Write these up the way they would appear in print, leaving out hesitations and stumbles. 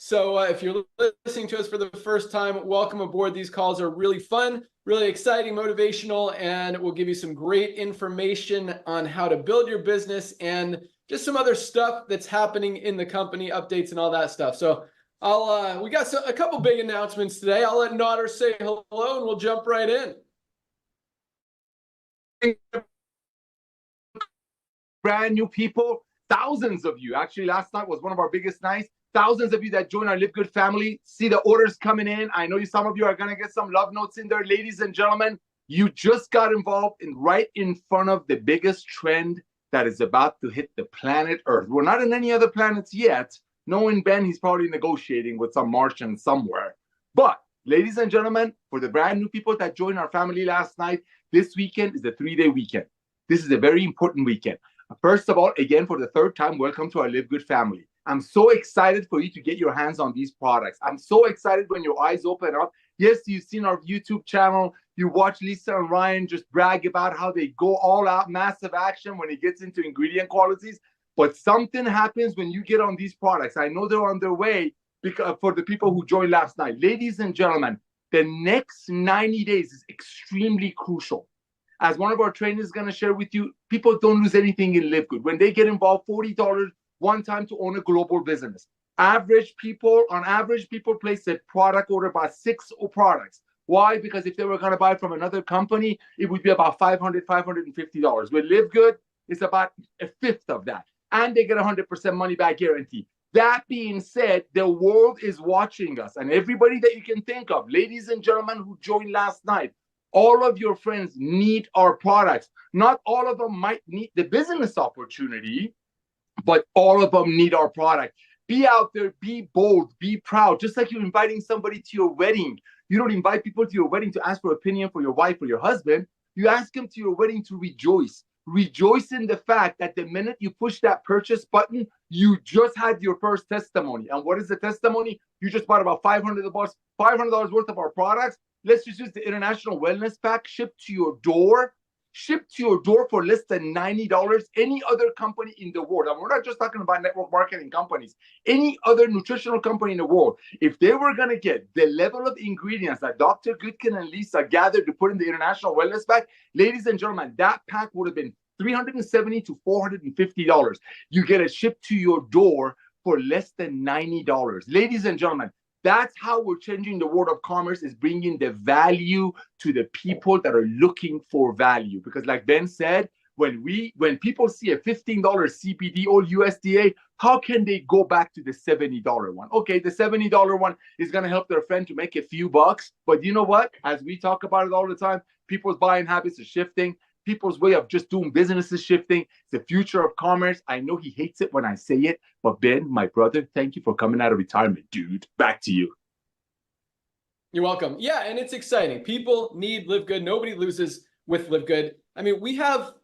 So if you're listening to us for the first time, welcome aboard. These calls are really fun, really exciting, motivational, and will give you some great information on how to build your business and just some other stuff that's happening in the company, updates and all that stuff. So we got a couple big announcements today. I'll let Nodder say hello and we'll jump right in. Brand new people, thousands of you. Actually, last night was one of our biggest nights. Thousands of you that join our LiveGood family. See the orders coming in. I know some of you are going to get some love notes in there. Ladies and gentlemen, you just got involved right in front of the biggest trend that is about to hit the planet Earth. We're not in any other planets yet. Knowing Ben, he's probably negotiating with some Martian somewhere. But ladies and gentlemen, for the brand new people that joined our family last night, this weekend is a 3-day weekend. This is a very important weekend. First of all, again, for the third time, welcome to our LiveGood family. I'm so excited for you to get your hands on these products. I'm so excited when your eyes open up. Yes, you've seen our YouTube channel. You watch Lisa and Ryan just brag about how they go all out, massive action when it gets into ingredient qualities. But something happens when you get on these products. I know they're on their way because for the people who joined last night. Ladies and gentlemen, the next 90 days is extremely crucial. As one of our trainers is going to share with you, people don't lose anything in LiveGood. When they get involved, $40 one time to own a global business. On average, people place a product order about 6 products. Why? Because if they were going to buy from another company, it would be about $500, $550. With LiveGood, it's about a fifth of that. And they get 100% money back guarantee. That being said, the world is watching us. And everybody that you can think of, ladies and gentlemen who joined last night, all of your friends need our products. Not all of them might need the business opportunity, but all of them need our product. Be out there, be bold, be proud. Just like you're inviting somebody to your wedding. You don't invite people to your wedding to ask for opinion for your wife or your husband. You ask them to your wedding to rejoice. Rejoice in the fact that the minute you push that purchase button, you just had your first testimony. And what is the testimony? You just bought about $500 worth of our products. Let's just use the International Wellness Pack shipped to your door. Shipped to your door for less than $90. Any other company in the world, and we're not just talking about network marketing companies, any other nutritional company in the world, if they were going to get the level of ingredients that Dr. Goodkin and Lisa gathered to put in the International Wellness Pack, ladies and gentlemen, that pack would have been $370 to $450. You get it shipped to your door for less than $90. Ladies and gentlemen, that's how we're changing the world of commerce, is bringing the value to the people that are looking for value. Because like Ben said, when people see a $15 CBD or USDA, how can they go back to the $70 one? Okay, the $70 one is going to help their friend to make a few bucks. But you know what? As we talk about it all the time, people's buying habits are shifting. People's way of just doing business is shifting. It's the future of commerce. I know he hates it when I say it, but Ben, my brother, thank you for coming out of retirement, dude. Back to you. You're welcome. Yeah, and it's exciting. People need LiveGood. Nobody loses with LiveGood. I mean, we have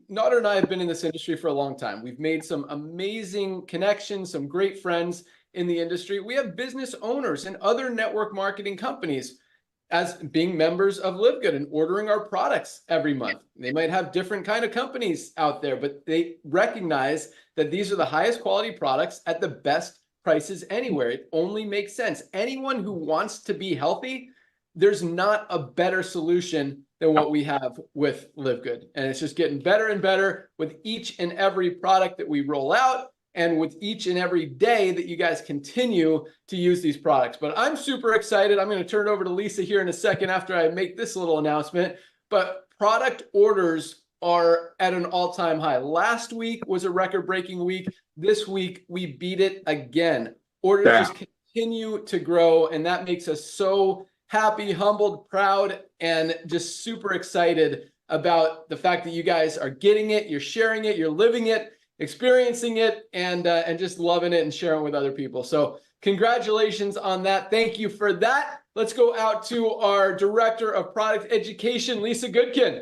Nodder and I have been in this industry for a long time. We've made some amazing connections, some great friends in the industry. We have business owners and other network marketing companies as being members of LiveGood and ordering our products every month. They might have different kind of companies out there, but they recognize that these are the highest quality products at the best prices anywhere. It only makes sense. Anyone who wants to be healthy, there's not a better solution than what we have with LiveGood. And it's just getting better and better with each and every product that we roll out, and with each and every day that you guys continue to use these products. But I'm super excited. I'm going to turn it over to Lisa here in a second after I make this little announcement. But product orders are at an all-time high. Last week was a record-breaking week. This week, we beat it again. Orders just continue to grow, and that makes us so happy, humbled, proud, and just super excited about the fact that you guys are getting it, you're sharing it, you're living it, experiencing it, and just loving it and sharing it with other people. So congratulations on that. Thank you for that. Let's go out to our Director of Product Education, Lisa Goodkin.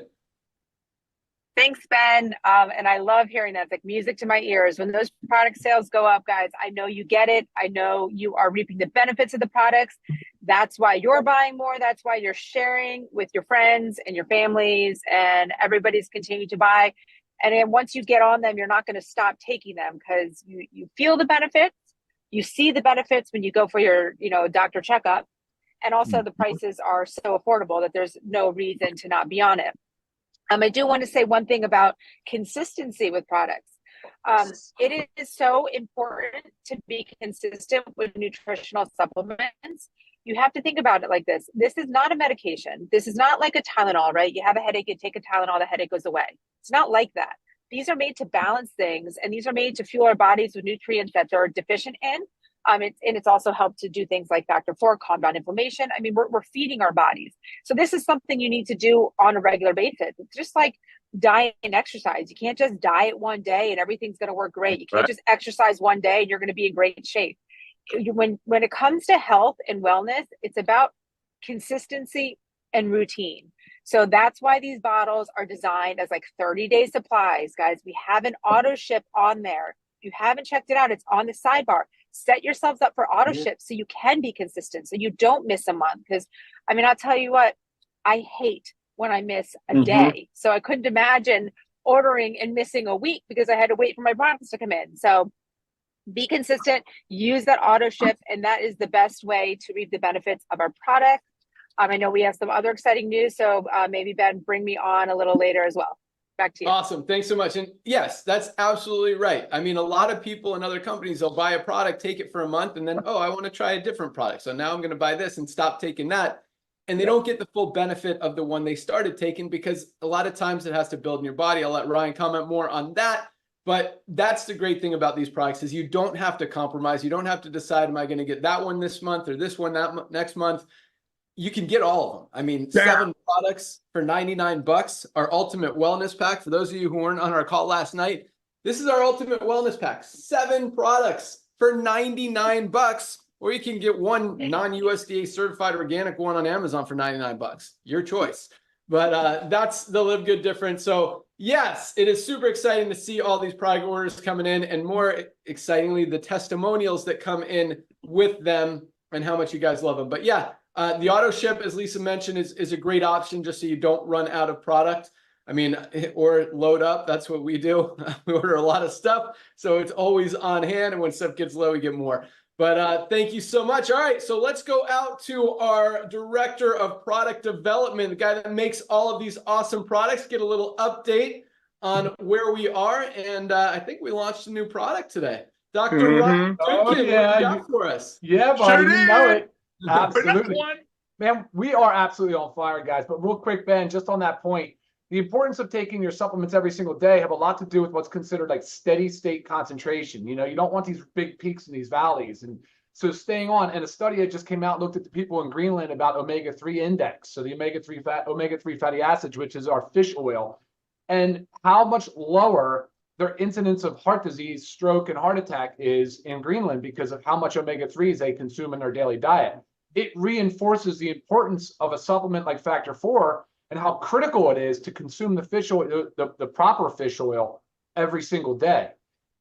Thanks, Ben. And I love hearing that. It's like music to my ears. When those product sales go up, guys, I know you get it. I know you are reaping the benefits of the products. That's why you're buying more. That's why you're sharing with your friends and your families, and everybody's continuing to buy. And then once you get on them, you're not going to stop taking them because you feel the benefits. You see the benefits when you go for your, doctor checkup. And also the prices are so affordable that there's no reason to not be on it. I do want to say one thing about consistency with products. It is so important to be consistent with nutritional supplements. You have to think about it like this. This is not a medication. This is not like a Tylenol, right? You have a headache, you take a Tylenol, the headache goes away. It's not like that. These are made to balance things, and these are made to fuel our bodies with nutrients that they're deficient in. It's also helped to do things like factor 4, calm down inflammation. I mean, we're feeding our bodies. So this is something you need to do on a regular basis. It's just like diet and exercise. You can't just diet one day and everything's going to work great. You can't just exercise one day and you're going to be in great shape. When it comes to health and wellness, it's about consistency and routine. So that's why these bottles are designed as like 30-day supplies, guys. We have an auto ship on there. If you haven't checked it out, it's on the sidebar. Set yourselves up for auto ship so you can be consistent, so you don't miss a month. Because I'll tell you what, I hate when I miss a day. So I couldn't imagine ordering and missing a week because I had to wait for my products to come in. So be consistent, use that auto ship, and that is the best way to reap the benefits of our product. I know we have some other exciting news, so maybe Ben, bring me on a little later as well. Back to you. Awesome. Thanks so much. And yes, that's absolutely right. I mean, a lot of people and other companies, they'll buy a product, take it for a month, and then, oh, I want to try a different product. So now I'm going to buy this and stop taking that. And they don't get the full benefit of the one they started taking, because a lot of times it has to build in your body. I'll let Ryan comment more on that. But that's the great thing about these products is you don't have to compromise. You don't have to decide, am I going to get that one this month or this one next month? You can get all of them. I mean, 7 products for $99. Our ultimate wellness pack. For those of you who weren't on our call last night, this is our ultimate wellness pack. 7 products for $99, or you can get one non-USDA certified organic one on Amazon for $99. Your choice. But that's the Live Good difference. So yes, it is super exciting to see all these product orders coming in, and more excitingly, the testimonials that come in with them and how much you guys love them. But yeah, the auto ship, as Lisa mentioned, is a great option just so you don't run out of product. I mean, or load up. That's what we do. We order a lot of stuff, so it's always on hand. And when stuff gets low, we get more. But thank you so much. All right, so let's go out to our director of product development, the guy that makes all of these awesome products, get a little update on where we are. And I think we launched a new product today. Dr. Ryan, what do you got for us? Yeah, buddy, you know it. Absolutely. Man, we are absolutely on fire, guys. But real quick, Ben, just on that point, the importance of taking your supplements every single day have a lot to do with what's considered like steady state concentration. You know, you don't want these big peaks and these valleys. And so staying on, and a study that just came out looked at the people in Greenland about omega-3 index. So the omega-3 fatty acids, which is our fish oil, and how much lower their incidence of heart disease, stroke, and heart attack is in Greenland because of how much omega-3s they consume in their daily diet. It reinforces the importance of a supplement like Factor 4 and how critical it is to consume the fish oil, the proper fish oil every single day.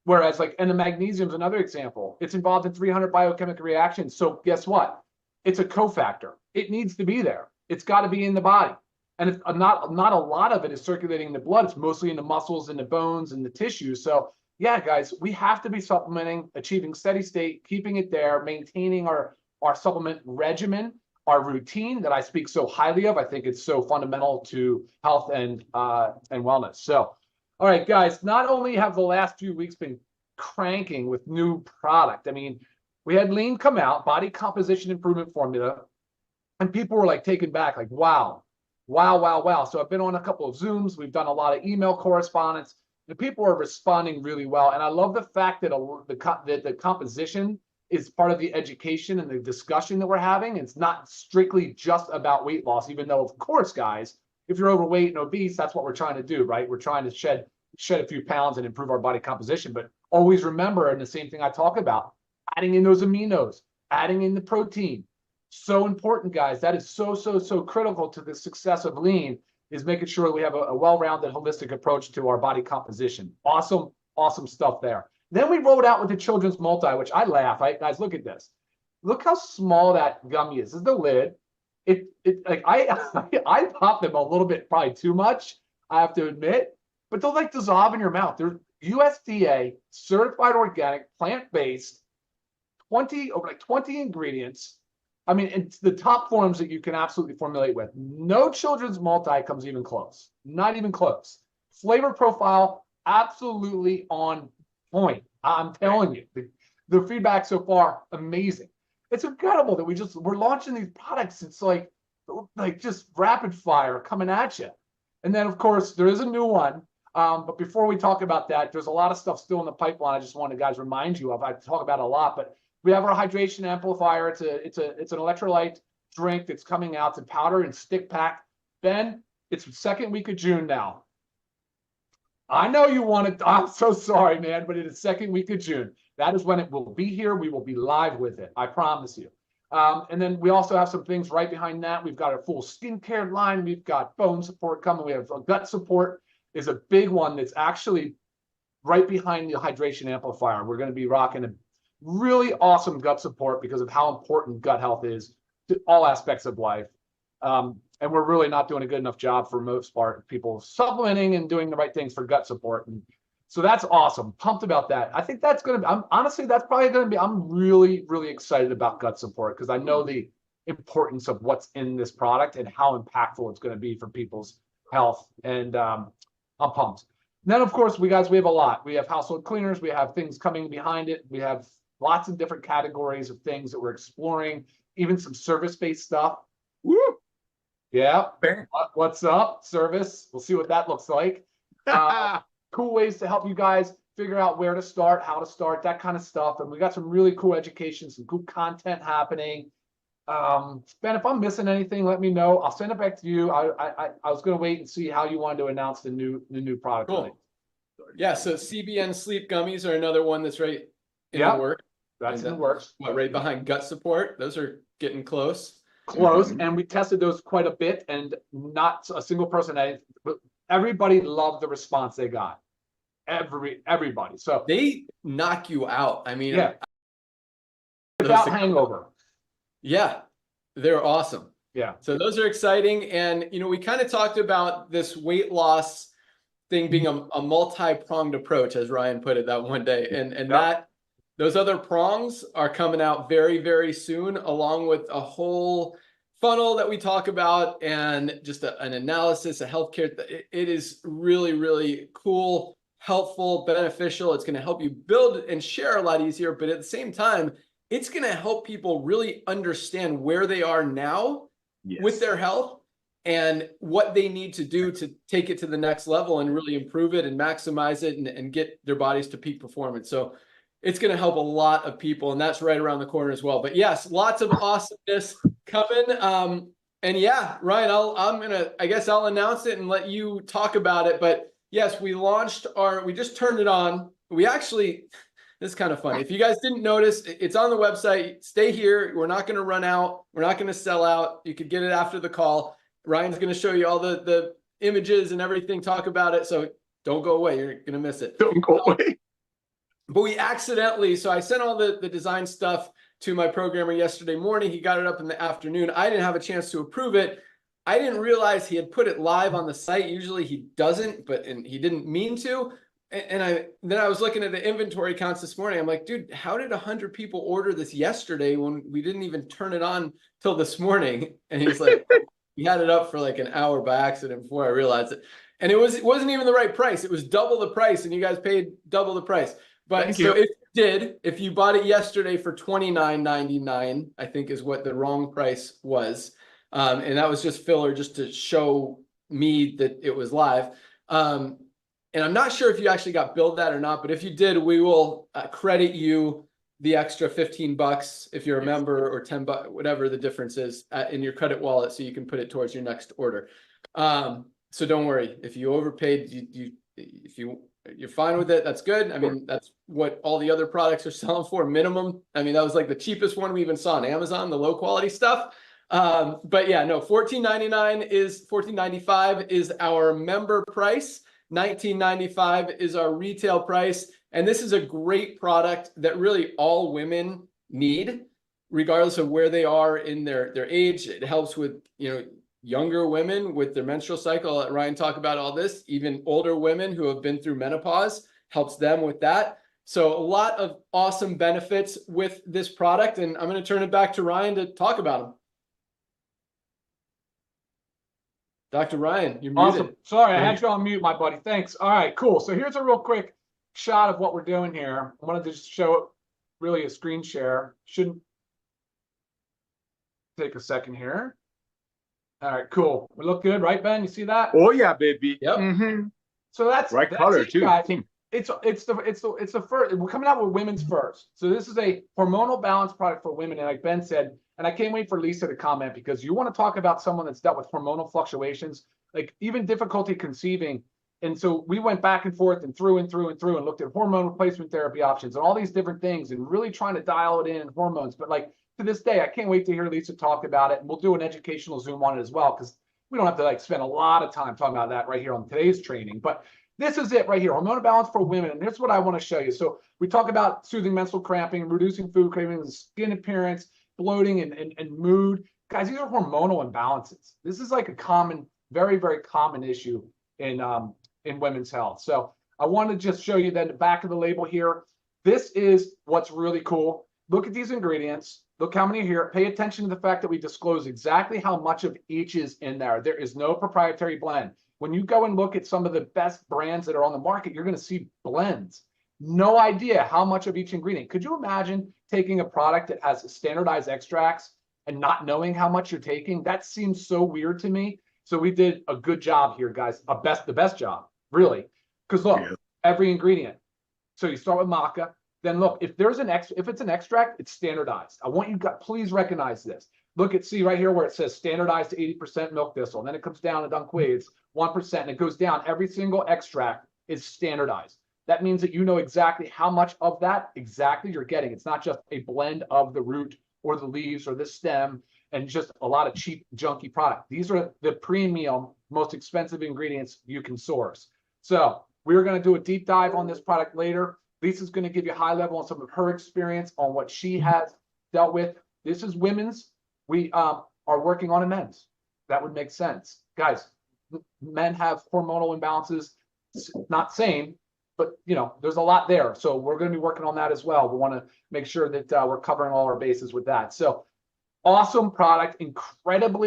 Whereas and the magnesium is another example. It's involved in 300 biochemical reactions. So guess what? It's a cofactor. It needs to be there. It's got to be in the body. And it's not a lot of it is circulating in the blood. It's mostly in the muscles and the bones and the tissues. So yeah, guys, we have to be supplementing, achieving steady state, keeping it there, maintaining our supplement regimen, our routine that I speak so highly of. I think it's so fundamental to health and wellness. So, all right, guys, not only have the last few weeks been cranking with new product, I mean, we had Lean come out, body composition improvement formula, and people were like taken back, like, wow. So I've been on a couple of Zooms. We've done a lot of email correspondence. The people are responding really well. And I love the fact that the composition is part of the education and the discussion that we're having. It's not strictly just about weight loss, even though, of course, guys, if you're overweight and obese, that's what we're trying to do, right? We're trying to shed a few pounds and improve our body composition. But always remember, and the same thing I talk about, adding in those aminos, adding in the protein. So important, guys. That is so critical to the success of Lean, is making sure we have a well-rounded, holistic approach to our body composition. Awesome stuff there. Then we rolled out with the children's multi, which I laugh, right? Guys, look at this. Look how small that gummy is. This is the lid. I pop them a little bit, probably too much, I have to admit, but they'll like dissolve in your mouth. They're USDA certified organic, plant-based, over like 20 ingredients. I mean, it's the top forms that you can absolutely formulate with. No children's multi comes even close. Not even close. Flavor profile, absolutely on point. I'm telling you, the feedback so far, amazing. It's incredible that we're launching these products. It's like just rapid fire coming at you. And then, of course, there is a new one. But before we talk about that, there's a lot of stuff still in the pipeline. I just want to, guys, remind you of. I talk about it a lot, but we have our hydration amplifier. It's an electrolyte drink that's coming out. It's a powder and stick pack. Ben, it's the second week of June now. I know you want it. I'm so sorry, man, but it is second week of June. That is when it will be here. We will be live with it. I promise you. And then we also have some things right behind that. We've got a full skincare line. We've got bone support coming. We have gut support is a big one that's actually right behind the hydration amplifier. We're going to be rocking a really awesome gut support because of how important gut health is to all aspects of life. And we're really not doing a good enough job for most part, people supplementing and doing the right things for gut support. And so that's awesome. Pumped about that. I think that's going to be, honestly, that's probably going to be, I'm really, really excited about gut support because I know the importance of what's in this product and how impactful it's going to be for people's health. And I'm pumped. And then, of course, we have a lot. We have household cleaners. We have things coming behind it. We have lots of different categories of things that we're exploring, even some service-based stuff. Woo! Yeah. What's up? Service. We'll see what that looks like. Cool ways to help you guys figure out where to start, how to start, that kind of stuff. And we got some really cool education, some cool content happening. Ben, if I'm missing anything, let me know. I'll send it back to you. I was going to wait and see how you wanted to announce the new product. Cool. Yeah. So CBN sleep gummies are another one that's right in the works. That's in the works. Right behind gut support. Those are getting close. And we tested those quite a bit, and not a single person. Everybody loved the response they got. Everybody. So they knock you out. I mean, yeah. Without hangover. Yeah, they're awesome. Yeah. So those are exciting. And, we kind of talked about this weight loss thing being a multi-pronged approach, as Ryan put it that one day. And that those other prongs are coming out very, very soon, along with a whole funnel that we talk about and just an analysis, a healthcare. It is really, really cool, helpful, beneficial. It's going to help you build and share a lot easier. But at the same time, it's going to help people really understand where they are now with their health and what they need to do to take it to the next level and really improve it and maximize it and get their bodies to peak performance. So it's going to help a lot of people, and that's right around the corner as well. But yes, lots of awesomeness coming. And yeah, Ryan, I guess I'll announce it and let you talk about it. But yes, we just turned it on. This is kind of funny. If you guys didn't notice, it's on the website. Stay here. We're not going to run out. We're not going to sell out. You could get it after the call. Ryan's going to show you all the images and everything, talk about it. So don't go away. You're going to miss it. Don't go away. But so I sent all the design stuff to my programmer yesterday morning. He got it up in the afternoon. I didn't have a chance to approve it. I didn't realize he had put it live on the site. Usually he doesn't, and he didn't mean to. And then I was looking at the inventory counts this morning. I'm like, dude, how did 100 people order this yesterday when we didn't even turn it on till this morning? And he's like, he had it up for like an hour by accident before I realized it. And it wasn't even the right price. It was double the price, and you guys paid double the price. But if you bought it yesterday for $29.99, I think is what the wrong price was. And that was just filler just to show me that it was live. And I'm not sure if you actually got billed that or not, but if you did, we will credit you the extra $15 if you're a member, or $10, whatever the difference is, in your credit wallet, so you can put it towards your next order. So don't worry if you overpaid. If you're fine with it, that's good. I mean, that's what all the other products are selling for, minimum. I mean, that was like the cheapest one we even saw on Amazon, the low quality stuff. But yeah, no, $14.95 is our member price. $19.95 is our retail price. And this is a great product that really all women need, regardless of where they are in their age. It helps with, younger women with their menstrual cycle. I'll let Ryan talk about all this. Even older women who have been through menopause, helps them with that. So a lot of awesome benefits with this product, and I'm going to turn it back to Ryan to talk about them. Dr. Ryan, you're Awesome. muted. Sorry, I had you on mute, my buddy. Thanks. All right, cool. So here's a real quick shot of what we're doing here. I wanted to just show really a screen share. Shouldn't take a second here. All right, cool. We look good, right, Ben? You see that? Oh yeah, baby. Yep. Mm-hmm. So that's Right that's color it, too. guys. It's the first. We're coming out with women's first. So this is a hormonal balance product for women, and like Ben said, and I can't wait for Lisa to comment, because you want to talk about someone that's dealt with hormonal fluctuations, like even difficulty conceiving. And so we went back and forth and through and looked at hormone replacement therapy options and all these different things and really trying to dial it in hormones. But like to this day, I can't wait to hear Lisa talk about it. And we'll do an educational Zoom on it as well, because we don't have to like spend a lot of time talking about that right here on today's training. But this is it right here, hormonal balance for women. And here's what I want to show you. So we talk about soothing menstrual cramping, reducing food cravings, skin appearance, bloating, and mood. Guys, these are hormonal imbalances. This is like a common, very, very common issue in women's health. So I want to just show you then the back of the label here. This is what's really cool. Look at these ingredients. Look how many are here. Pay attention to the fact that we disclose exactly how much of each is in there. There is no proprietary blend. When you go and look at some of the best brands that are on the market, you're going to see blends. No idea how much of each ingredient. Could you imagine taking a product that has standardized extracts and not knowing how much you're taking? That seems so weird to me. So we did a good job here, guys. The best job, really. Because look, every ingredient. So you start with maca. Then look, if it's an extract, it's standardized. I want you to please recognize this. Look at, see right here where it says standardized to 80% milk thistle. And then it comes down to Dunquay, it's 1%, and it goes down. Every single extract is standardized. That means that you know exactly how much of that exactly you're getting. It's not just a blend of the root or the leaves or the stem and just a lot of cheap, junky product. These are the premium, most expensive ingredients you can source. So we're going to do a deep dive on this product later. Lisa's going to give you a high level on some of her experience on what she has dealt with. This is women's. We are working on a men's. That would make sense. Guys, men have hormonal imbalances, not same, but you know, there's a lot there. So we're going to be working on that as well. We want to make sure that we're covering all our bases with that. So awesome product, incredible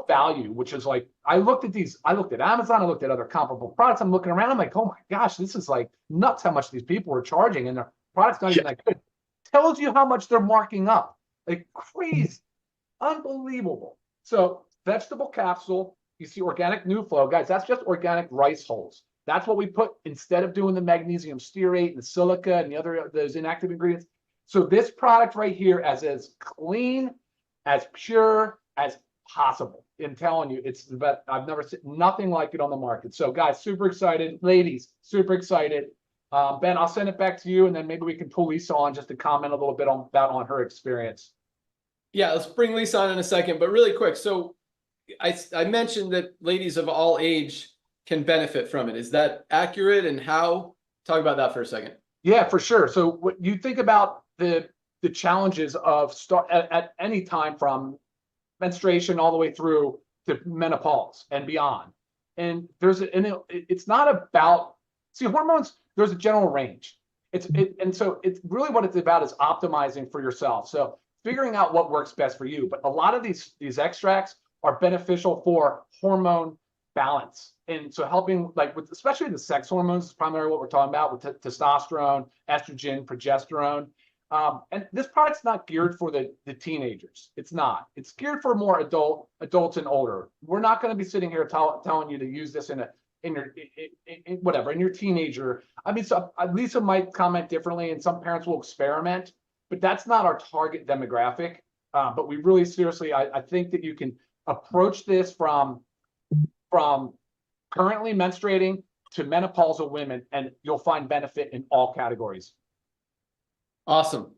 value, which is like, I looked at Amazon, I looked at other comparable products. I'm looking around, I'm like, oh my gosh, this is like nuts how much these people are charging, and their product's not even that good. Tells you how much they're marking up. Like crazy, unbelievable. So vegetable capsule, you see organic new flow, guys, that's just organic rice hulls. That's what we put instead of doing the magnesium stearate and the silica and the other, those inactive ingredients. So this product right here is as clean, as pure as possible. I'm telling you, it's the best. I've never seen nothing like it on the market. So guys, super excited. Ladies, super excited. Ben, I'll send it back to you, and then maybe we can pull Lisa on just to comment a little bit on her experience. Yeah, let's bring Lisa on in a second, but really quick. So I mentioned that ladies of all age can benefit from it. Is that accurate, and how? Talk about that for a second. Yeah, for sure. So what you think about the challenges of at any time from menstruation all the way through to menopause and beyond. And it's not about, see, hormones, there's a general range. And so it's really what it's about is optimizing for yourself. So figuring out what works best for you. But a lot of these extracts are beneficial for hormone balance. And so helping, like with especially the sex hormones is primarily what we're talking about with testosterone, estrogen, progesterone. And this product's not geared for the teenagers. It's not. It's geared for more adults and older. We're not going to be sitting here telling you to use this in your teenager. I mean, so Lisa might comment differently, and some parents will experiment, but that's not our target demographic. But we really seriously, I think that you can approach this from currently menstruating to menopausal women, and you'll find benefit in all categories. Awesome.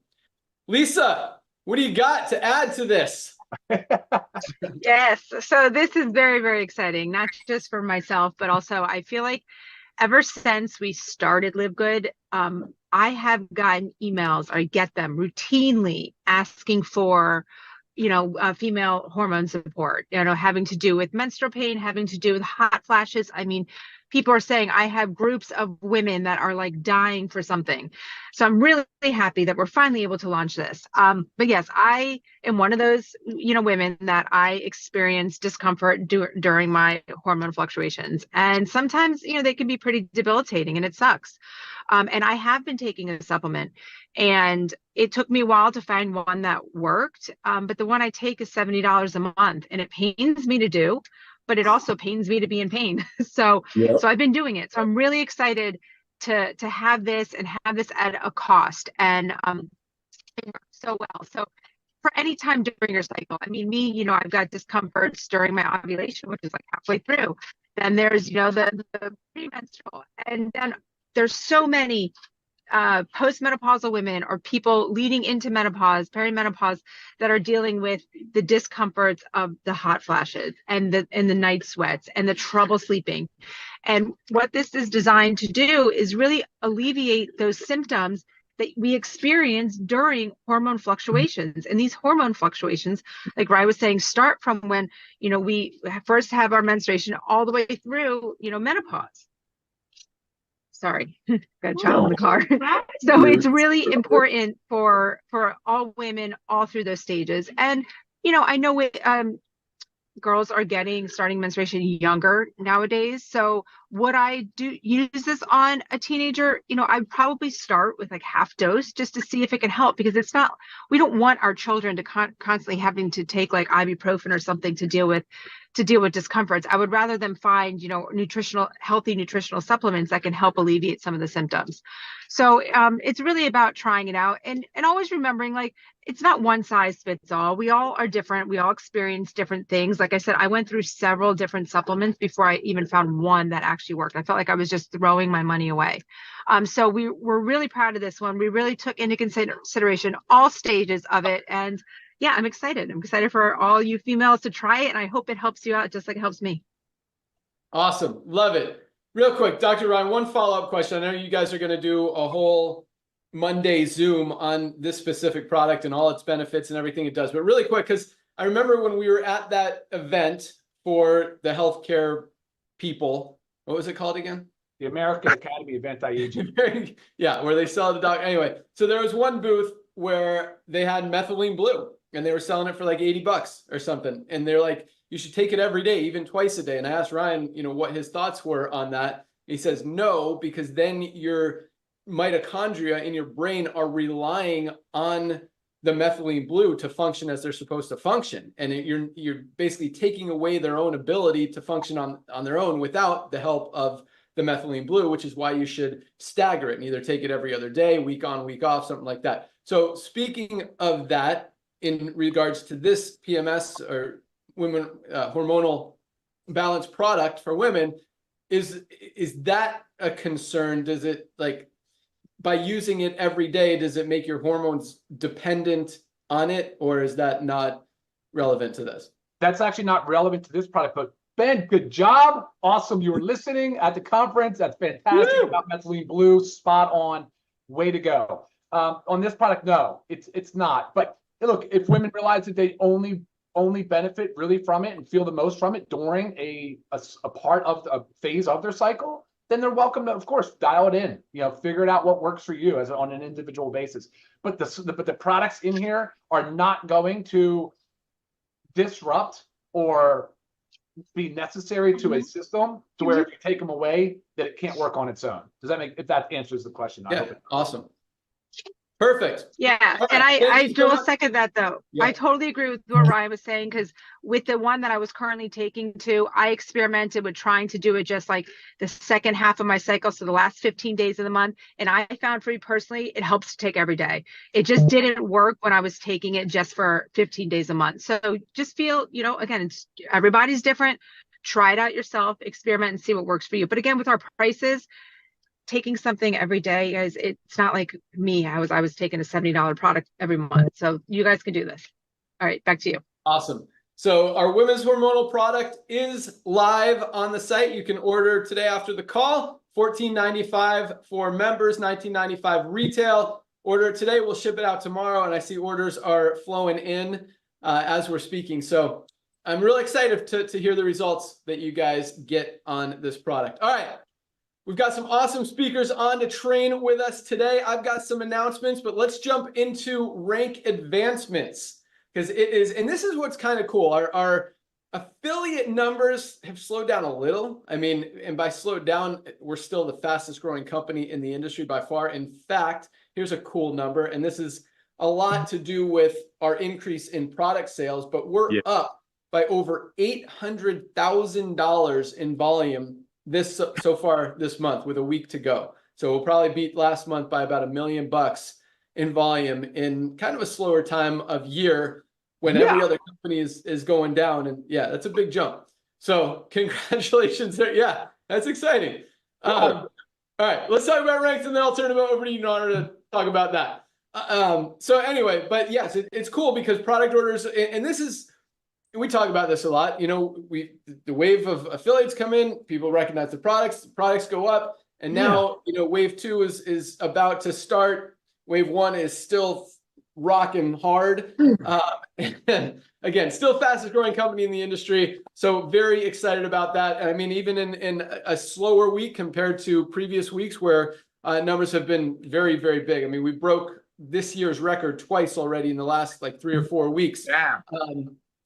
Lisa, what do you got to add to this? Yes. So this is very, very exciting, not just for myself, but also I feel like ever since we started LiveGood, I have gotten emails, I get them routinely asking for, female hormone support, having to do with menstrual pain, having to do with hot flashes. I mean, people are saying I have groups of women that are like dying for something. So I'm really happy that we're finally able to launch this. But yes, I am one of those, women that I experience discomfort during my hormone fluctuations. And sometimes, they can be pretty debilitating and it sucks. And I have been taking a supplement, and it took me a while to find one that worked. But the one I take is $70 a month, and it pains me to do, but it also pains me to be in pain. So I've been doing it. So I'm really excited to have this and have this at a cost. And it works so well. So for any time during your cycle, I mean, me, I've got discomforts during my ovulation, which is like halfway through. Then there's, the premenstrual, and then there's so many postmenopausal women or people leading into menopause, perimenopause, that are dealing with the discomforts of the hot flashes and the night sweats and the trouble sleeping. And what this is designed to do is really alleviate those symptoms that we experience during hormone fluctuations. And these hormone fluctuations, like Ryan was saying, start from when, we first have our menstruation all the way through, menopause. Sorry, got a child in the car. So it's really important for all women all through those stages. And, I know girls are starting menstruation younger nowadays. So would I use this on a teenager? I'd probably start with like half dose just to see if it can help, because we don't want our children to constantly having to take like ibuprofen or something to deal with discomforts. I would rather them find, healthy nutritional supplements that can help alleviate some of the symptoms. So it's really about trying it out and always remembering, like, it's not one size fits all. We all are different. We all experience different things. Like I said, I went through several different supplements before I even found one that actually worked. I felt like I was just throwing my money away. So we're really proud of this one. We really took into consideration all stages of it. And yeah, I'm excited. I'm excited for all you females to try it. And I hope it helps you out just like it helps me. Awesome. Love it. Real quick, Dr. Ryan, one follow-up question. I know you guys are going to do a whole Monday Zoom on this specific product and all its benefits and everything it does. But really quick, because I remember when we were at that event for the healthcare people, what was it called again? The American Academy of Anti-Aging. Yeah, where they sell the dog. Anyway, so there was one booth where they had methylene blue and they were selling it for like $80 or something. And they're like, you should take it every day, even twice a day. And I asked Ryan, what his thoughts were on that. He says, no, because then your mitochondria in your brain are relying on the methylene blue to function as they're supposed to function. And you're basically taking away their own ability to function on their own without the help of the methylene blue, which is why you should stagger it and either take it every other day, week on, week off, something like that. So speaking of that, in regards to this PMS or women hormonal balance product for women, is that a concern? Does it, like, by using it every day, does it make your hormones dependent on it, or is that not relevant to this? That's actually not relevant to this product, but Ben, good job. Awesome. You were listening at the conference. That's fantastic. Woo! About methylene blue. Spot on. Way to go. On this product, no, it's not. But look, if women realize that they only benefit really from it and feel the most from it during a part of a phase of their cycle, then they're welcome to, of course, dial it in. Figure it out what works for you on an individual basis. But the products in here are not going to disrupt or be necessary to a system to where if you take them away, that it can't work on its own. Does that if that answers the question? Yeah, awesome. Perfect. Yeah, right. And I will second that though. Yeah. I totally agree with what Ryan was saying, because with the one that I was currently taking to, I experimented with trying to do it just like the second half of my cycle, so the last 15 days of the month. And I found for me personally, it helps to take every day. It just didn't work when I was taking it just for 15 days a month. So just feel, again, everybody's different. Try it out yourself, experiment and see what works for you. But again, with our prices, taking something every day, guys, it's not like me. I was taking a $70 product every month. So you guys can do this. All right, back to you. Awesome. So our women's hormonal product is live on the site. You can order today after the call. $14.95 for members, $19.95 retail. Order it today. We'll ship it out tomorrow. And I see orders are flowing in as we're speaking. So I'm really excited to hear the results that you guys get on this product. All right. We've got some awesome speakers on to train with us today. I've got some announcements, but let's jump into rank advancements because it is, and this is what's kind of cool. Our affiliate numbers have slowed down a little. I mean, and by slowed down, we're still the fastest growing company in the industry by far. In fact, here's a cool number, and this is a lot to do with our increase in product sales, but we're up by over $800,000 in volume so far this month with a week to go. So we'll probably beat last month by about $1 million in volume in kind of a slower time of year when every other company is going down. And yeah, that's a big jump. So congratulations there. Yeah, that's exciting. All right, let's talk about ranks and then I'll turn it over to you, Nora, to talk about that. So anyway, but yes, it's cool because product orders, and this is, we talk about this a lot, you know, the wave of affiliates come in, people recognize the products go up, and now, you know, wave 2 is about to start. Wave 1 is still rocking hard. And again, still fastest growing company in the industry. So very excited about that. And I mean, even in a slower week compared to previous weeks where numbers have been very, very big. I mean, we broke this year's record twice already in the last like 3 or 4 weeks. Yeah.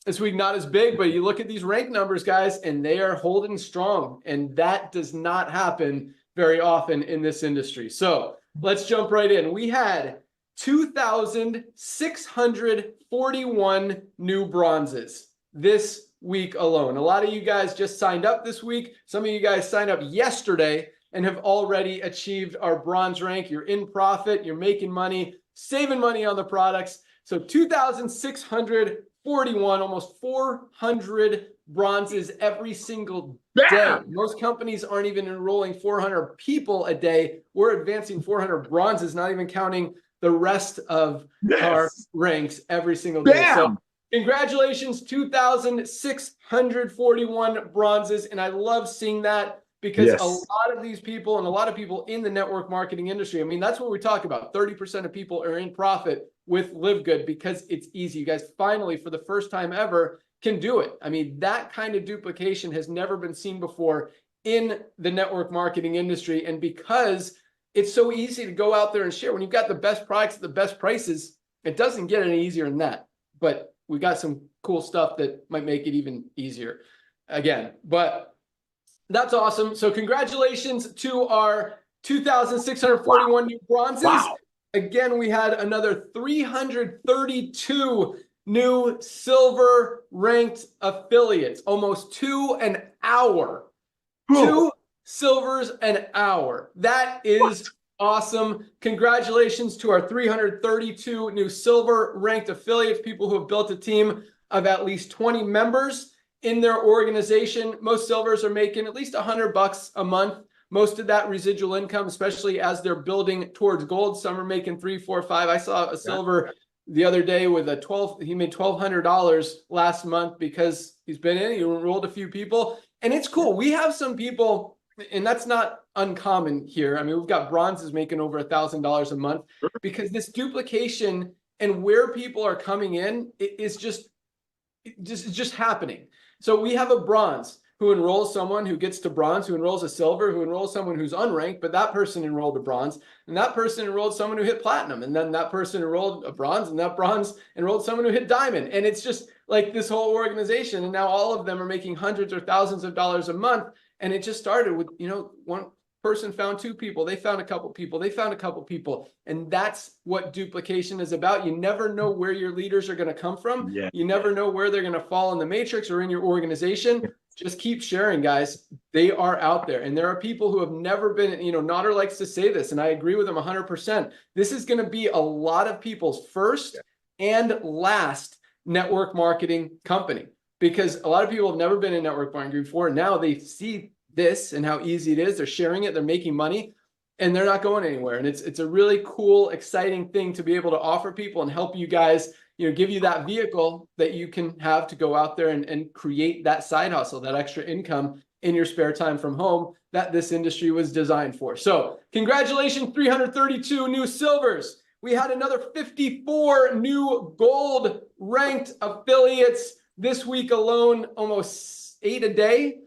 This week, not as big, but you look at these rank numbers, guys, and they are holding strong. And that does not happen very often in this industry. So let's jump right in. We had 2,641 new bronzes this week alone. A lot of you guys just signed up this week. Some of you guys signed up yesterday and have already achieved our bronze rank. You're in profit, you're making money, saving money on the products. So 2,641, almost 400 bronzes every single day. Most companies aren't even enrolling 400 people a day. We're advancing 400 bronzes, not even counting the rest of our ranks every single day. So congratulations, 2,641 bronzes. And I love seeing that because a lot of these people and a lot of people in the network marketing industry, I mean, that's what we talk about. 30% of people are in profit with LiveGood because it's easy. You guys finally, for the first time ever, can do it. I mean, that kind of duplication has never been seen before in the network marketing industry. And because it's so easy to go out there and share, when you've got the best products at the best prices, it doesn't get any easier than that. But we got some cool stuff that might make it even easier again. But that's awesome. So congratulations to our 2,641 new bronzes. Again, we had another 332 new silver ranked affiliates, almost 2 an hour. 2 silvers an hour. That is awesome. Congratulations to our 332 new silver ranked affiliates, people who have built a team of at least 20 members in their organization. Most silvers are making at least $100 a month. Most of that residual income, especially as they're building towards gold. Some are making $300, $400, $500. I saw a silver the other day with he made $1,200 last month because he enrolled a few people. And it's cool. We have some people, and that's not uncommon here. I mean, we've got bronzes making over $1,000 a month because this duplication and where people are coming in is just happening. So we have a bronze who enrolls someone who gets to bronze, who enrolls a silver, who enrolls someone who's unranked, but that person enrolled a bronze, and that person enrolled someone who hit platinum, and then that person enrolled a bronze, and that bronze enrolled someone who hit diamond. And it's just like this whole organization, and now all of them are making hundreds or thousands of dollars a month. And it just started with, you know, one person found 2 people, they found a couple people, they found a couple people. And that's what duplication is about. You never know where your leaders are going to come from. You never know where they're going to fall in the matrix or in your organization. Just keep sharing, guys. They are out there. And there are people who have never been, you know, Nader likes to say this, and I agree with him 100%. This is going to be a lot of people's first and last network marketing company, because a lot of people have never been in network marketing before. Now they see this and how easy it is. They're sharing it. They're making money, and they're not going anywhere. And it's a really cool, exciting thing to be able to offer people and help you guys, you know, give you that vehicle that you can have to go out there and create that side hustle, that extra income in your spare time from home that this industry was designed for. So congratulations, 332 new silvers. We had another 54 new gold ranked affiliates this week alone, almost 8 a day.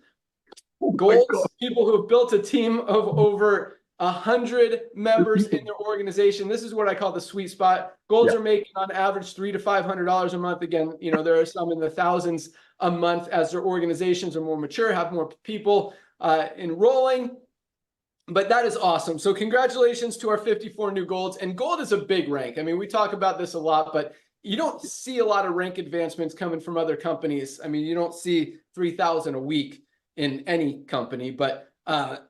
Oh my Goals, God. people who have built a team of over 100 members in their organization. This is what I call the sweet spot. Golds are making on average $300 to $500 a month. Again, you know, there are some in the thousands a month as their organizations are more mature, have more people enrolling. But that is awesome. So congratulations to our 54 new golds. And gold is a big rank. I mean, we talk about this a lot, but you don't see a lot of rank advancements coming from other companies. I mean, you don't see 3,000 a week in any company, but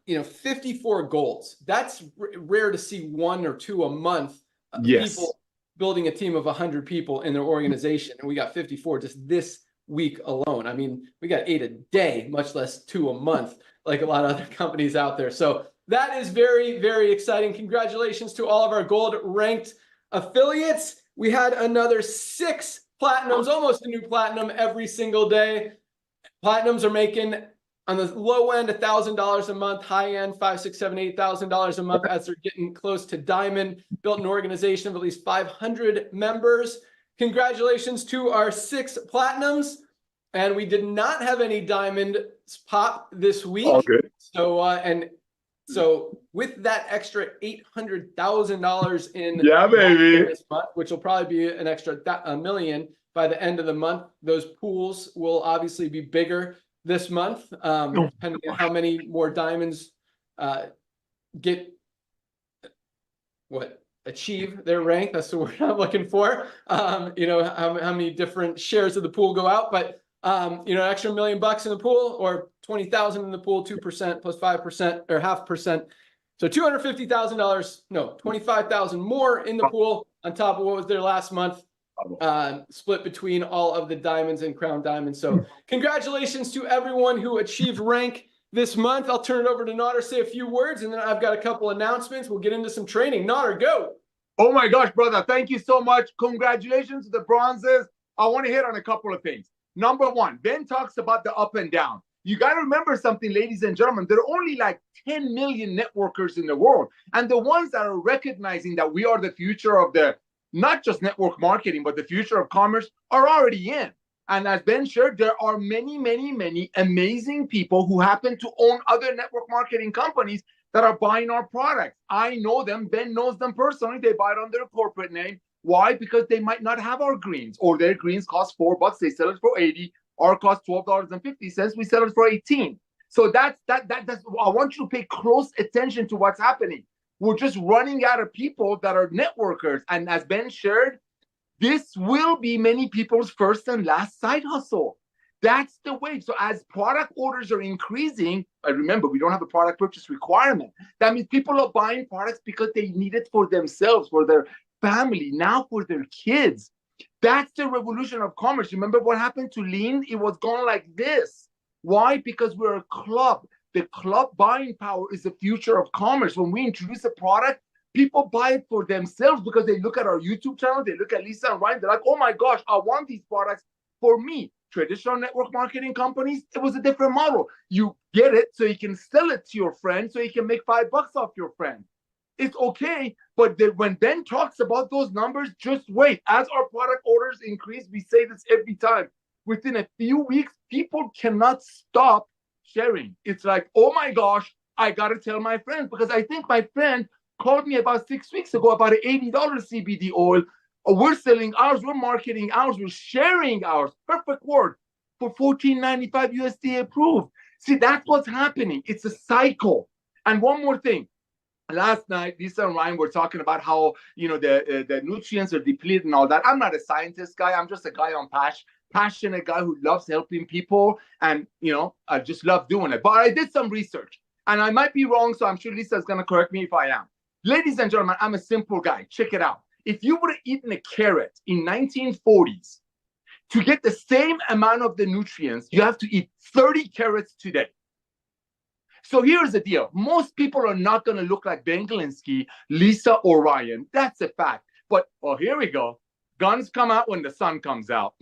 you know, 54 golds. That's rare to see 1 or 2 a month. People building a team of 100 people in their organization, and we got 54 just this week alone. I mean, we got 8 a day, much less 2 a month, like a lot of other companies out there. So that is very, very exciting. Congratulations to all of our gold ranked affiliates. We had another 6 platinums, almost a new platinum every single day. Platinums are making on the low end $1,000 a month, high end $5,000, $6,000, $7,000, $8,000 a month as they're getting close to diamond. Built an organization of at least 500 members. Congratulations to our 6 platinums. And we did not have any diamond pop this week. All good. So with that extra $800,000 in this month, which will probably be an extra $1 million by the end of the month, those pools will obviously be bigger this month, depending on how many more diamonds achieve their rank. That's the word I'm looking for. You know, how many different shares of the pool go out, but you know, an extra $1 million in the pool or 20,000 in the pool, 2% plus 5% or 0.5%. So $250,000, no, 25,000 more in the pool on top of what was there last month, split between all of the diamonds and crown diamonds. So congratulations to everyone who achieved rank this month. I'll turn it over to Nader, say a few words, and then I've got a couple announcements. We'll get into some training. Nader, go. Oh my gosh, brother. Thank you so much. Congratulations to the bronzes. I want to hit on a couple of things. Number one, Ben talks about the up and down. You got to remember something, ladies and gentlemen. There are only like 10 million networkers in the world. And the ones that are recognizing that we are the future of the, not just network marketing, but the future of commerce are already in. And as Ben shared, there are many, many, many amazing people who happen to own other network marketing companies that are buying our products. I know them. Ben knows them personally. They buy it under a corporate name. Why? Because they might not have our greens, or their greens cost $4. They sell it for $80. Our cost $12.50. We sell it for $18. So that's I want you to pay close attention to what's happening. We're just running out of people that are networkers. And as Ben shared, this will be many people's first and last side hustle. That's the way. So as product orders are increasing, remember, we don't have a product purchase requirement. That means people are buying products because they need it for themselves, for their family, now for their kids. That's the revolution of commerce. Remember what happened to lean? It was gone like this. Why? Because we're a club. The club buying power is the future of commerce. When we introduce a product, people buy it for themselves because they look at our YouTube channel, they look at Lisa and Ryan, they're like, oh my gosh, I want these products for me. Traditional network marketing companies, it was a different model. You get it so you can sell it to your friend so you can make $5 off your friend. It's okay, but when Ben talks about those numbers, just wait. As our product orders increase, we say this every time. Within a few weeks, people cannot stop sharing. It's like, oh my gosh, I got to tell my friend, because I think my friend called me about 6 weeks ago about an $80 CBD oil. We're selling ours, we're marketing ours, we're sharing ours. Perfect word. For $14.95 USDA approved. See, that's what's happening. It's a cycle. And one more thing. Last night, Lisa and Ryan were talking about how, you know, the nutrients are depleted and all that. I'm not a scientist guy. I'm just a guy on passionate guy who loves helping people. And, you know, I just love doing it. But I did some research. And I might be wrong, so I'm sure Lisa is going to correct me if I am. Ladies and gentlemen, I'm a simple guy. Check it out. If you would have eaten a carrot in 1940s, to get the same amount of the nutrients, you have to eat 30 carrots today. So here's the deal. Most people are not going to look like Ben Glinsky, Lisa, or Ryan. That's a fact. But, well, here we go. Guns come out when the sun comes out.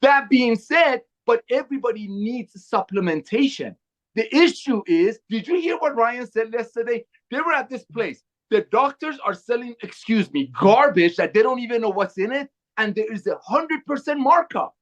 That being said, but everybody needs supplementation. The issue is, did you hear what Ryan said yesterday? They were at this place. The doctors are selling, garbage that they don't even know what's in it. And there is 100% markup.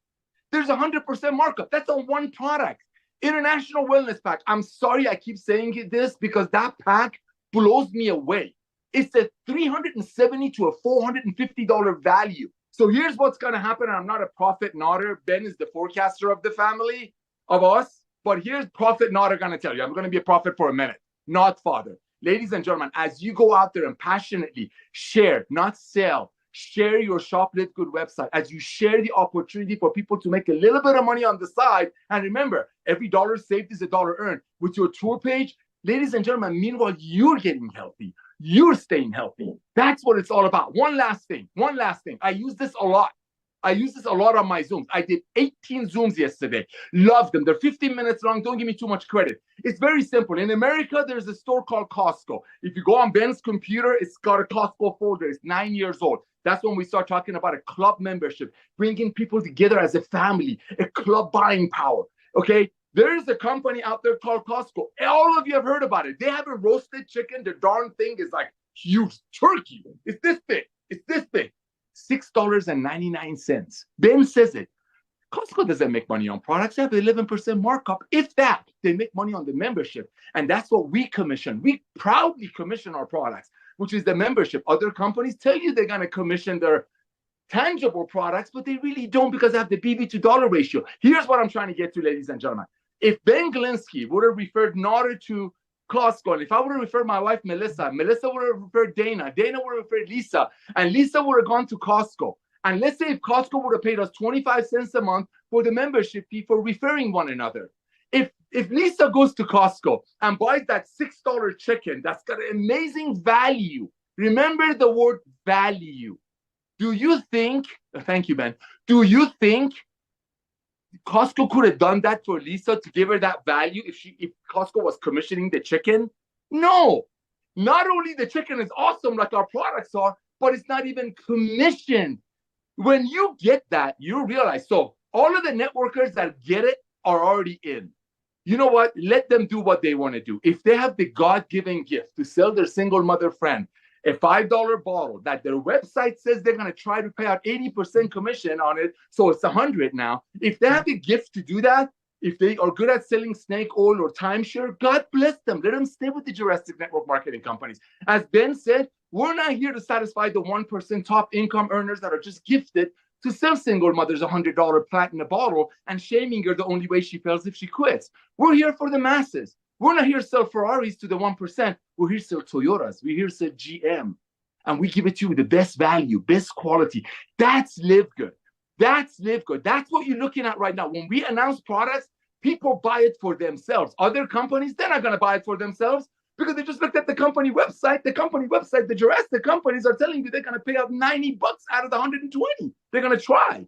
there's 100% markup. That's on one product. International Wellness Pack. I'm sorry I keep saying this because that pack blows me away. It's a $370 to a $450 value. So here's what's going to happen. I'm not a profit nodder. Ben is the forecaster of the family of us. But here's profit nodder going to tell you. I'm going to be a prophet for a minute, not father. Ladies and gentlemen, as you go out there and passionately share, not sell, share your Shop Live Good website, as you share the opportunity for people to make a little bit of money on the side. And remember, every dollar saved is a dollar earned. With your tour page, ladies and gentlemen, meanwhile, you're getting healthy. You're staying healthy. That's what it's all about. One last thing. I use this a lot. On my Zooms. I did 18 Zooms yesterday. Love them. They're 15 minutes long. Don't give me too much credit. It's very simple. In America, there's a store called Costco. If you go on Ben's computer, it's got a Costco folder. It's 9 years old. That's when we start talking about a club membership, bringing people together as a family, a club buying power. Okay? There's a company out there called Costco. All of you have heard about it. They have a roasted chicken. The darn thing is like huge. Turkey. It's this big. $6.99. Ben says it. Costco doesn't make money on products. They have 11% markup. If that, they make money on the membership. And that's what we commission. We proudly commission our products, which is the membership. Other companies tell you they're going to commission their tangible products, but they really don't because they have the BB to dollar ratio. Here's what I'm trying to get to, ladies and gentlemen. If Ben Glinsky would have referred Nodder to Costco, and if I would have referred my wife, Melissa would have referred Dana would have referred Lisa, and Lisa would have gone to Costco. And let's say if Costco would have paid us 25 cents a month for the membership fee for referring one another. If Lisa goes to Costco and buys that $6 chicken that's got an amazing value, remember the word value. Do you think, thank you, Ben, do you think Costco could have done that for Lisa to give her that value if Costco was commissioning the chicken? No. Not only the chicken is awesome like our products are, but it's not even commissioned. When you get that, you realize, so all of the networkers that get it are already in. You know what? Let them do what they want to do. If they have the God-given gift to sell their single mother friend a $5 bottle that their website says they're going to try to pay out 80% commission on it, so it's 100 now. If they have the gift to do that, if they are good at selling snake oil or timeshare, God bless them. Let them stay with the Jurassic Network marketing companies. As Ben said, we're not here to satisfy the 1% top income earners that are just gifted to sell single mothers $100 platinum bottle and shaming her the only way she feels if she quits. We're here for the masses. We're not here to sell Ferraris to the 1%. We're here to sell Toyotas. We're here to sell GM. And we give it to you with the best value, best quality. That's Live Good. That's Live Good. That's what you're looking at right now. When we announce products, people buy it for themselves. Other companies, they're not going to buy it for themselves because they just looked at the company website. The Jurassic companies are telling you they're going to pay out $90 out of the 120. They're going to try.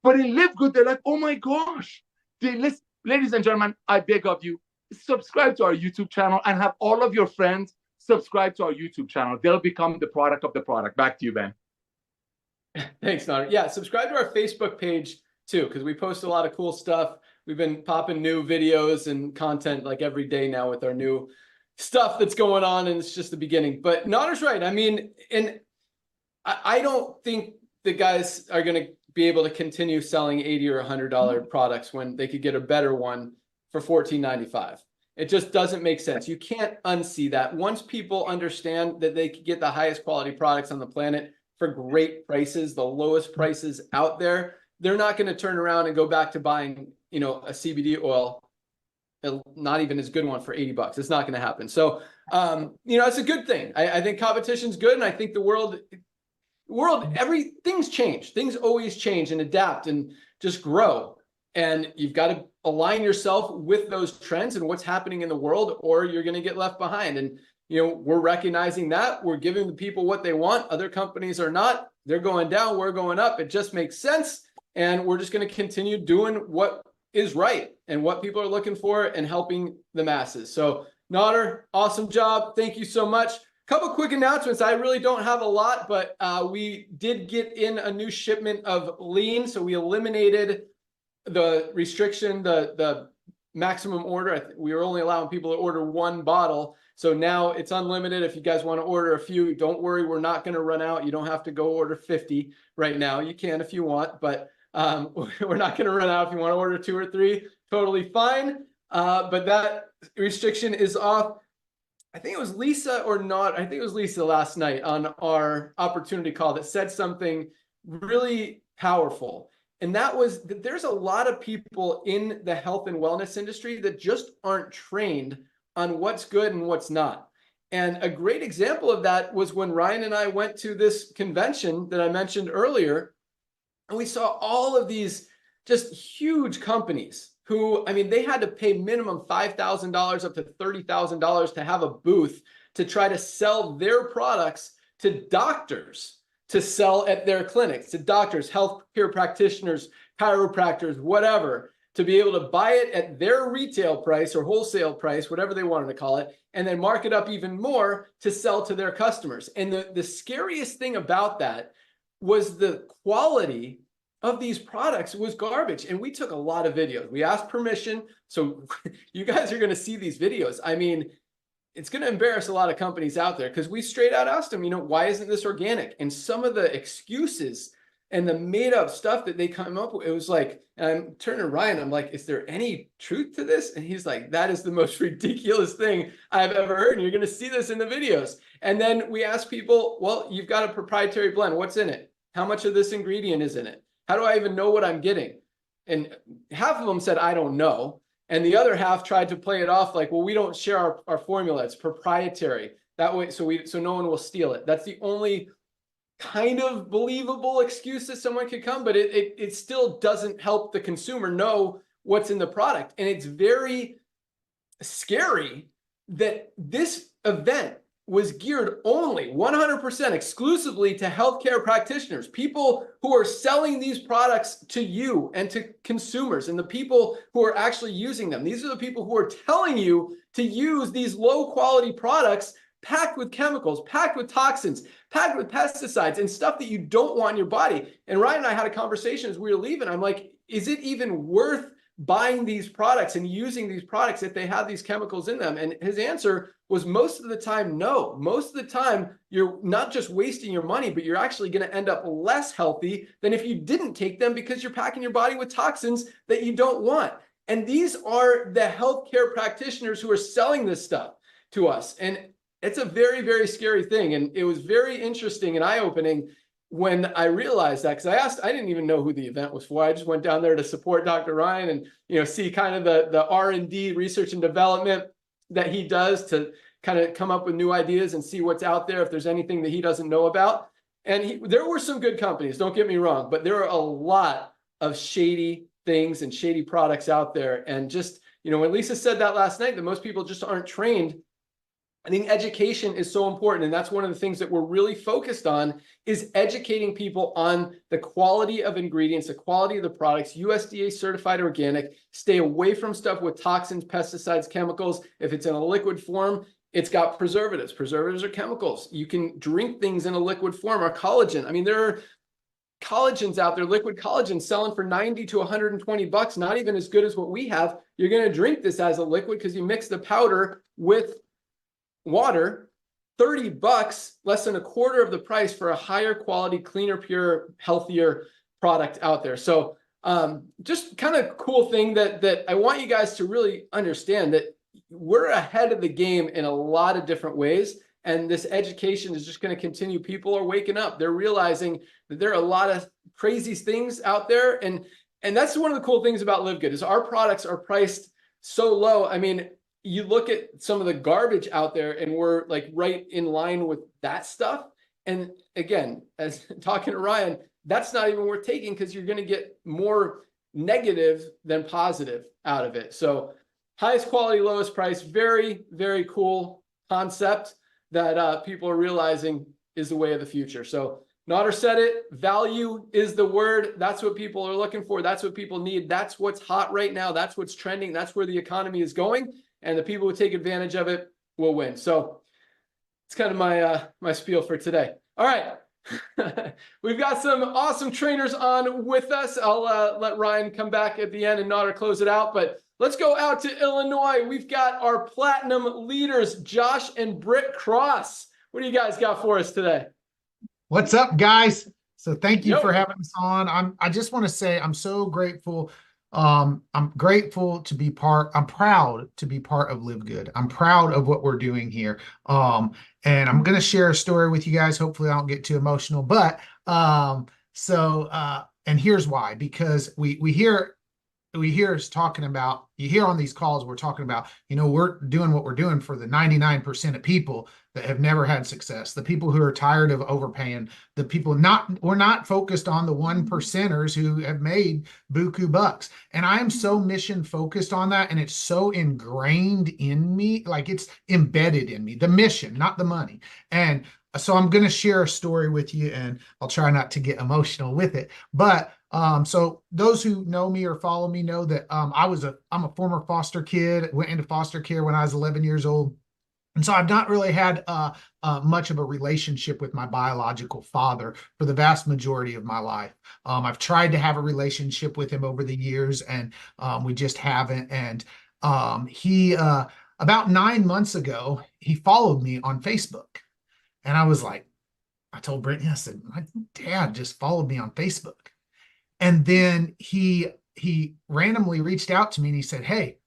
But in Live Good, they're like, oh my gosh. Ladies and gentlemen, I beg of you, subscribe to our YouTube channel and have all of your friends subscribe to our YouTube channel. They'll become the product of the product. Back to you, Ben. Thanks, Nodder. Yeah, subscribe to our Facebook page too, because we post a lot of cool stuff. We've been popping new videos and content like every day now with our new stuff that's going on, and it's just the beginning. But Nodder's right. I mean, and I don't think the guys are going to be able to continue selling $80 or $100 products when they could get a better one for $14.95. It just doesn't make sense. You can't unsee that. Once people understand that they can get the highest quality products on the planet for great prices, the lowest prices out there, they're not going to turn around and go back to buying, a CBD oil, not even as good one for $80. It's not going to happen. So, it's a good thing. I think competition's good. And I think things change. Things always change and adapt and just grow. And you've got to align yourself with those trends and what's happening in the world, or you're going to get left behind. And, we're recognizing that. We're giving the people what they want. Other companies are not. They're going down. We're going up. It just makes sense. And we're just going to continue doing what is right and what people are looking for and helping the masses. So, Nodder, awesome job. Thank you so much. Couple quick announcements. I really don't have a lot, but we did get in a new shipment of lean. So we eliminated the restriction, the maximum order. We were only allowing people to order one bottle. So now it's unlimited. If you guys want to order a few, don't worry, we're not going to run out. You don't have to go order 50 right now. You can if you want, but We're not going to run out. If you want to order 2 or 3, totally fine. But that restriction is off. I think it was Lisa or not. I think it was Lisa last night on our opportunity call that said something really powerful. And that was that there's a lot of people in the health and wellness industry that just aren't trained on what's good and what's not. And a great example of that was when Ryan and I went to this convention that I mentioned earlier, and we saw all of these just huge companies who, I mean, they had to pay minimum $5,000 up to $30,000 to have a booth to try to sell their products to doctors, to sell at their clinics, to doctors, healthcare practitioners, chiropractors, whatever, to be able to buy it at their retail price or wholesale price, whatever they wanted to call it, and then mark it up even more to sell to their customers. And the scariest thing about that was the quality of these products was garbage. And we took a lot of videos. We asked permission. So you guys are going to see these videos. I mean, it's going to embarrass a lot of companies out there because we straight out asked them, you know, why isn't this organic? And some of the excuses and the made up stuff that they come up with, it was like, and I'm turning to Ryan, I'm like, is there any truth to this? And he's like, that is the most ridiculous thing I've ever heard. And you're going to see this in the videos. And then we ask people, well, you've got a proprietary blend. What's in it? How much of this ingredient is in it? How do I even know what I'm getting? And half of them said, I don't know. And the other half tried to play it off like, well, we don't share our formula. It's proprietary. That way, so no one will steal it. That's the only kind of believable excuse that someone could come, but it still doesn't help the consumer know what's in the product. And it's very scary that this event was geared only 100% exclusively to healthcare practitioners, people who are selling these products to you and to consumers, and the people who are actually using them. These are the people who are telling you to use these low quality products packed with chemicals, packed with toxins, packed with pesticides and stuff that you don't want in your body. And Ryan and I had a conversation as we were leaving. I'm like, is it even worth buying these products and using these products if they have these chemicals in them? And his answer was most of the time, no. Most of the time, you're not just wasting your money, but you're actually going to end up less healthy than if you didn't take them because you're packing your body with toxins that you don't want. And these are the healthcare practitioners who are selling this stuff to us. And it's a very, very scary thing. And it was very interesting and eye-opening when I realized that, because I didn't even know who the event was for. I just went down there to support Dr. Ryan and, you know, see kind of the R&D, research and development that he does to kind of come up with new ideas and see what's out there if there's anything that he doesn't know about. And there were some good companies, don't get me wrong, but there are a lot of shady things and shady products out there. And just, you know, when Lisa said that last night, that most people just aren't trained, I think education is so important. And that's one of the things that we're really focused on is educating people on the quality of ingredients, the quality of the products, USDA certified organic, stay away from stuff with toxins, pesticides, chemicals. If it's in a liquid form, it's got preservatives. Preservatives are chemicals. You can drink things in a liquid form or collagen. I mean, there are collagens out there, liquid collagen selling for 90 to 120 bucks, not even as good as what we have. You're going to drink this as a liquid because you mix the powder with water, 30 bucks, less than a quarter of the price for a higher quality, cleaner, pure, healthier product out there. So just kind of cool thing that I want you guys to really understand that we're ahead of the game in a lot of different ways. And this education is just going to continue. People are waking up. They're realizing that there are a lot of crazy things out there. And that's one of the cool things about LiveGood is our products are priced so low. I mean, you look at some of the garbage out there and we're like right in line with that stuff. And again, as talking to Ryan, that's not even worth taking because you're going to get more negative than positive out of it. So highest quality, lowest price, very, very cool concept that people are realizing is the way of the future. So Nader said it, value is the word. That's what people are looking for. That's what people need. That's what's hot right now. That's what's trending. That's where the economy is going. And the people who take advantage of it will win. So it's kind of my spiel for today. All right. We've got some awesome trainers on with us. I'll let Ryan come back at the end and Nader close it out. But let's go out to Illinois. We've got our platinum leaders, Josh and Britt Cross. What do you guys got for us today? What's up, guys? So thank you for having us on. I just want to say I'm so grateful. I'm grateful to be I'm proud to be part of LiveGood. I'm proud of what we're doing here. And I'm going to share a story with you guys. Hopefully I don't get too emotional, but and here's why, because we hear us talking about, you hear on these calls, we're talking about, we're doing what we're doing for the 99% of people that have never had success, the people who are tired of overpaying, the people we're not focused on the 1%ers who have made buku bucks. And I am so mission focused on that. And it's so ingrained in me, like it's embedded in me, the mission, not the money. And so I'm going to share a story with you, and I'll try not to get emotional with it. But so those who know me or follow me know that I'm a former foster kid, went into foster care when I was 11 years old. And so I've not really had much of a relationship with my biological father for the vast majority of my life. I've tried to have a relationship with him over the years, and we just haven't. And he, about 9 months ago, he followed me on Facebook. And I was like, I told Brittany, I said, my dad just followed me on Facebook. And then he randomly reached out to me and he said, hey,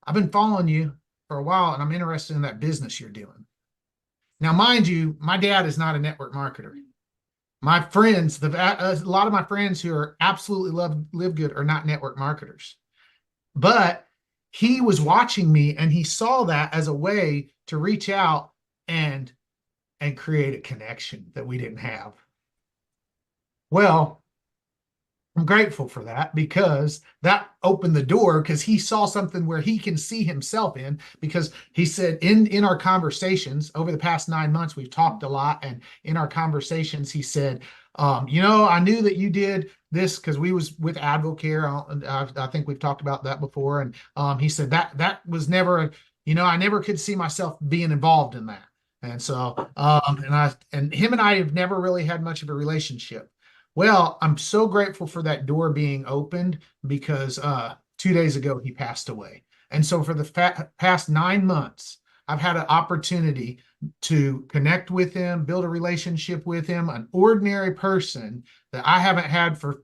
I've been following you for a while and I'm interested in that business you're doing. Now, mind you, my dad is not a network marketer. My friends, a lot of my friends who are absolutely live good are not network marketers. But he was watching me and he saw that as a way to reach out and create a connection that we didn't have. Well, I'm grateful for that, because that opened the door, because he saw something where he can see himself in, because he said in our conversations over the past 9 months, we've talked a lot. And in our conversations, he said, I knew that you did this because we was with Advocare. I think we've talked about that before. And he said that was never, I never could see myself being involved in that. And so, and him and I have never really had much of a relationship. Well, I'm so grateful for that door being opened, because 2 days ago he passed away. And so for the past 9 months, I've had an opportunity to connect with him, build a relationship with him, an ordinary person that I haven't had for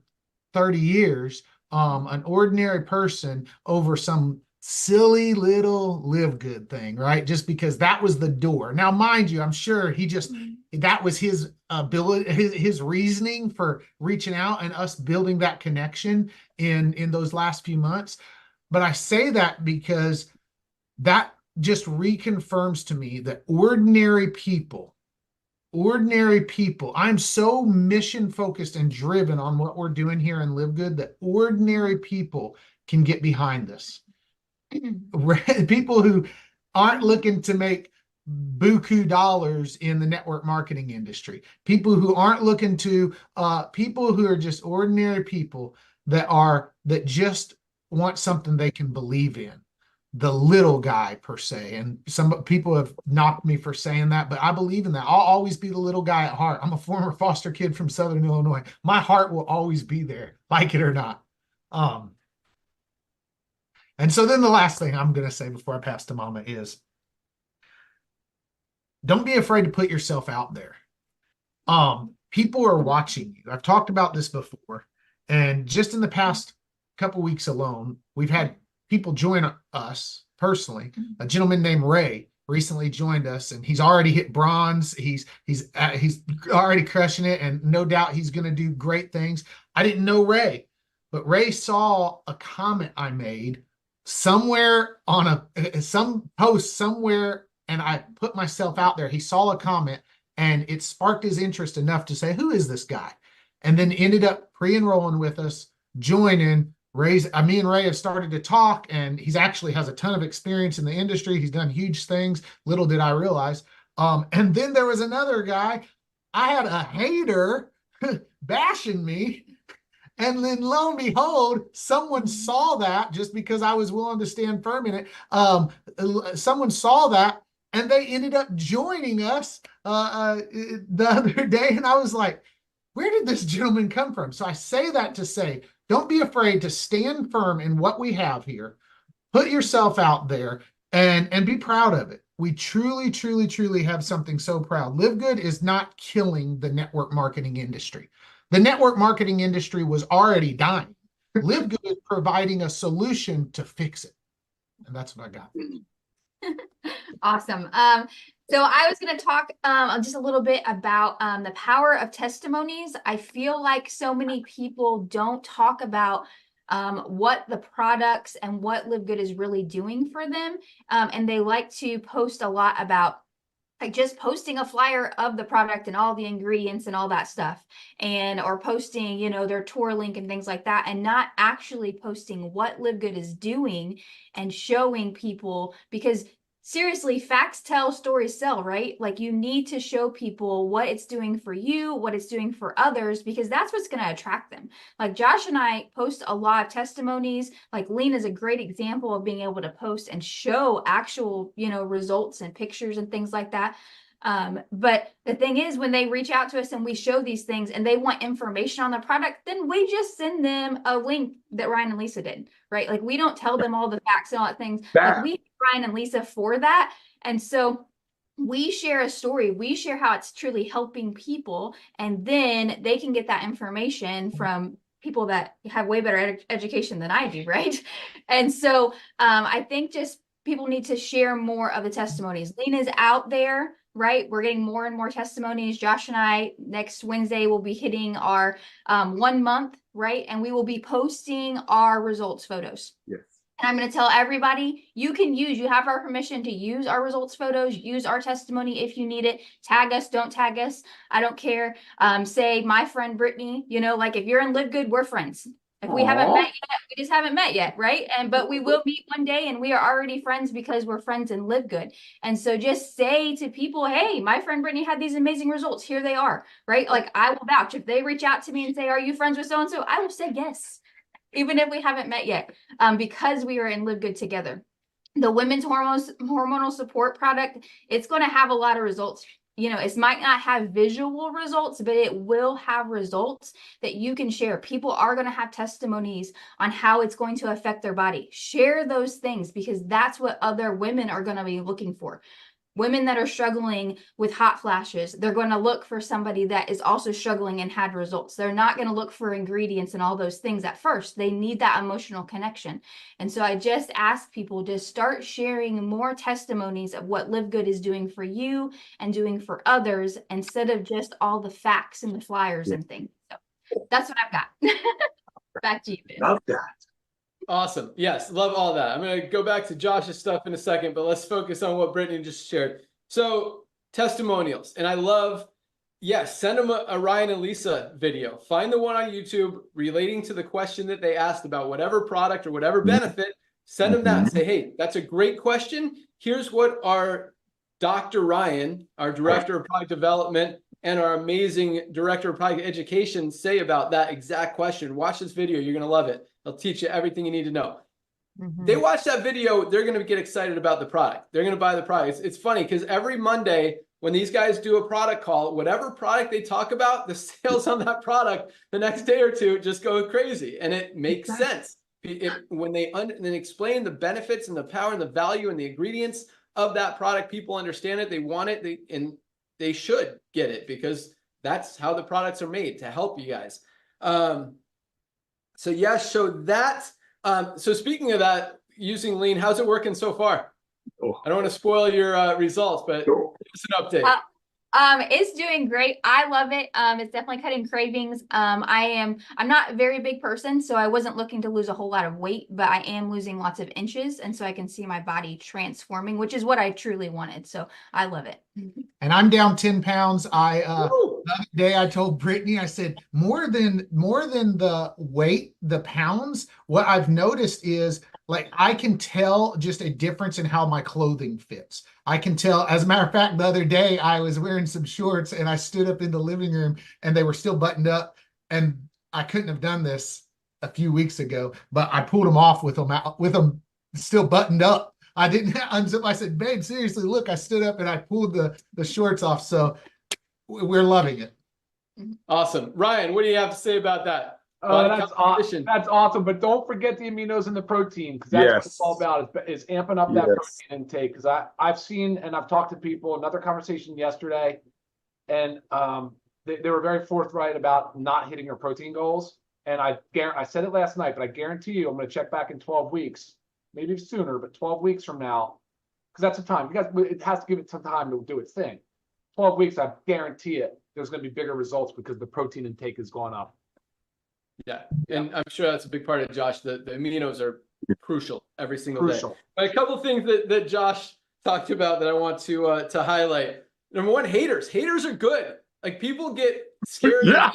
30 years, an ordinary person over some silly little live good thing, right? Just because that was the door. Now, mind you, I'm sure that was his ability, his reasoning for reaching out and us building that connection in those last few months. But I say that because that just reconfirms to me that ordinary people, I'm so mission focused and driven on what we're doing here in Live Good that ordinary people can get behind this. People who aren't looking to make buku dollars in the network marketing industry, people who aren't looking to, people who are just ordinary people that just want something they can believe in, the little guy per se. And some people have knocked me for saying that, but I believe in that. I'll always be the little guy at heart. I'm a former foster kid from Southern Illinois. My heart will always be there, like it or not. And so then the last thing I'm going to say before I pass to Mama is, don't be afraid to put yourself out there. People are watching you. I've talked about this before. And just in the past couple weeks alone, we've had people join us personally. A gentleman named Ray recently joined us, and he's already hit bronze. He's already crushing it, and no doubt he's going to do great things. I didn't know Ray, but Ray saw a comment I made somewhere on some post somewhere, and I put myself out there. He saw a comment and it sparked his interest enough to say, who is this guy? And then ended up pre-enrolling with us, joining. Me and Ray have started to talk, and he's actually has a ton of experience in the industry. He's done huge things. Little did I realize. And then there was another guy. I had a hater bashing me. And then lo and behold, someone saw that, just because I was willing to stand firm in it. Someone saw that, and they ended up joining us the other day. And I was like, where did this gentleman come from? So I say that to say, don't be afraid to stand firm in what we have here. Put yourself out there and be proud of it. We truly, truly, truly have something so proud. Live Good is not killing the network marketing industry. The network marketing industry was already dying. LiveGood is providing a solution to fix it. And that's what I got. Awesome. So I was going to talk just a little bit about the power of testimonies. I feel like so many people don't talk about what the products and what LiveGood is really doing for them. And they like to post a lot about like just posting a flyer of the product and all the ingredients and all that stuff, and or posting, you know, their tour link and things like that, and not actually posting what LiveGood is doing and showing people, because seriously, facts tell, stories sell, right? Like you need to show people what it's doing for you, what it's doing for others, because that's what's going to attract them. Like Josh and I post a lot of testimonies. Like Lean is a great example of being able to post and show actual, you know, results and pictures and things like that. But the thing is, when they reach out to us and we show these things and they want information on the product, then we just send them a link that Ryan and Lisa did, right? Like we don't tell them all the facts and all that things. Like we Ryan and Lisa for that. And so we share a story, we share how it's truly helping people, and then they can get that information from people that have way better education than I do, right? And so I think just people need to share more of the testimonies. Lean is out there, right? We're getting more and more testimonies. Josh and I next Wednesday will be hitting our 1 month, right? And we will be posting our results photos. Yes. And I'm going to tell everybody, you have our permission to use our results photos, use our testimony if you need it. Tag us, don't tag us. I don't care. Say my friend Brittany, you know, like if you're in LiveGood, we're friends. If we haven't met yet, we just haven't met yet, right? But we will meet one day, and we are already friends because we're friends in LiveGood. And so just say to people, hey, my friend Brittany had these amazing results. Here they are, right? Like I will vouch. If they reach out to me and say, are you friends with so-and-so? I will say yes, even if we haven't met yet, because we are in LiveGood together. The women's hormonal support product, it's going to have a lot of results. You know, it might not have visual results, but it will have results that you can share. People are going to have testimonies on how it's going to affect their body. Share those things, because that's what other women are going to be looking for. Women that are struggling with hot flashes, they're going to look for somebody that is also struggling and had results. They're not going to look for ingredients and all those things at first. They need that emotional connection. And so I just ask people to start sharing more testimonies of what LiveGood is doing for you and doing for others, instead of just all the facts and the flyers and things. So that's what I've got. Back to you, Ben. Love that. Awesome. Yes, love all that. I'm going to go back to Josh's stuff in a second, but let's focus on what Brittany just shared. So testimonials, and I love, yes, send them a Ryan and Lisa video. Find the one on YouTube relating to the question that they asked about whatever product or whatever benefit. Send them that and say, hey, that's a great question. Here's what our Dr. Ryan, our Director of Product Development, and our amazing Director of Product Education say about that exact question. Watch this video. You're going to love it. They'll teach you everything you need to know. They watch that video, they're going to get excited about the product. They're going to buy the product. It's funny because every Monday when these guys do a product call, whatever product they talk about, the sales on that product the next day or two just go crazy. And it makes sense. When they then explain the benefits and the power and the value and the ingredients of that product, people understand it, they want it, and they should get it, because that's how the products are made, to help you guys. So yes, so that, so speaking of that, using Lean, how's it working so far? I don't want to spoil your results, but give us an update. It's doing great. I love it. It's definitely cutting cravings. I'm not a very big person, so I wasn't looking to lose a whole lot of weight, but I am losing lots of inches. And so I can see my body transforming, which is what I truly wanted. So I love it. And I'm down 10 pounds. The other day I told Brittany, I said, more than the weight, the pounds, what I've noticed is, like, I can tell just a difference in how my clothing fits. I can tell, as a matter of fact, the other day I was wearing some shorts and I stood up in the living room and they were still buttoned up, and I couldn't have done this a few weeks ago, but I pulled them off with them still buttoned up. I didn't unzip. I said, babe, seriously, look, I stood up and I pulled the shorts off. So we're loving it. Awesome. Ryan, what do you have to say about that? That's awesome. But don't forget the aminos and the protein, because that's what it's all about, is amping up that protein intake. Because I've seen, and I've talked to people, another conversation yesterday, and they were very forthright about not hitting your protein goals. And I said it last night, but I guarantee you I'm going to check back in 12 weeks, maybe sooner, but 12 weeks from now, because that's the time. You guys, it has to give it some time to do its thing. 12 weeks, I guarantee it, there's going to be bigger results because the protein intake has gone up. Yeah, and I'm sure that's a big part of Josh. The aminos are crucial every single day. But a couple of things that Josh talked about that I want to highlight. Number one, haters. Haters are good. Like, people get scared. Yeah.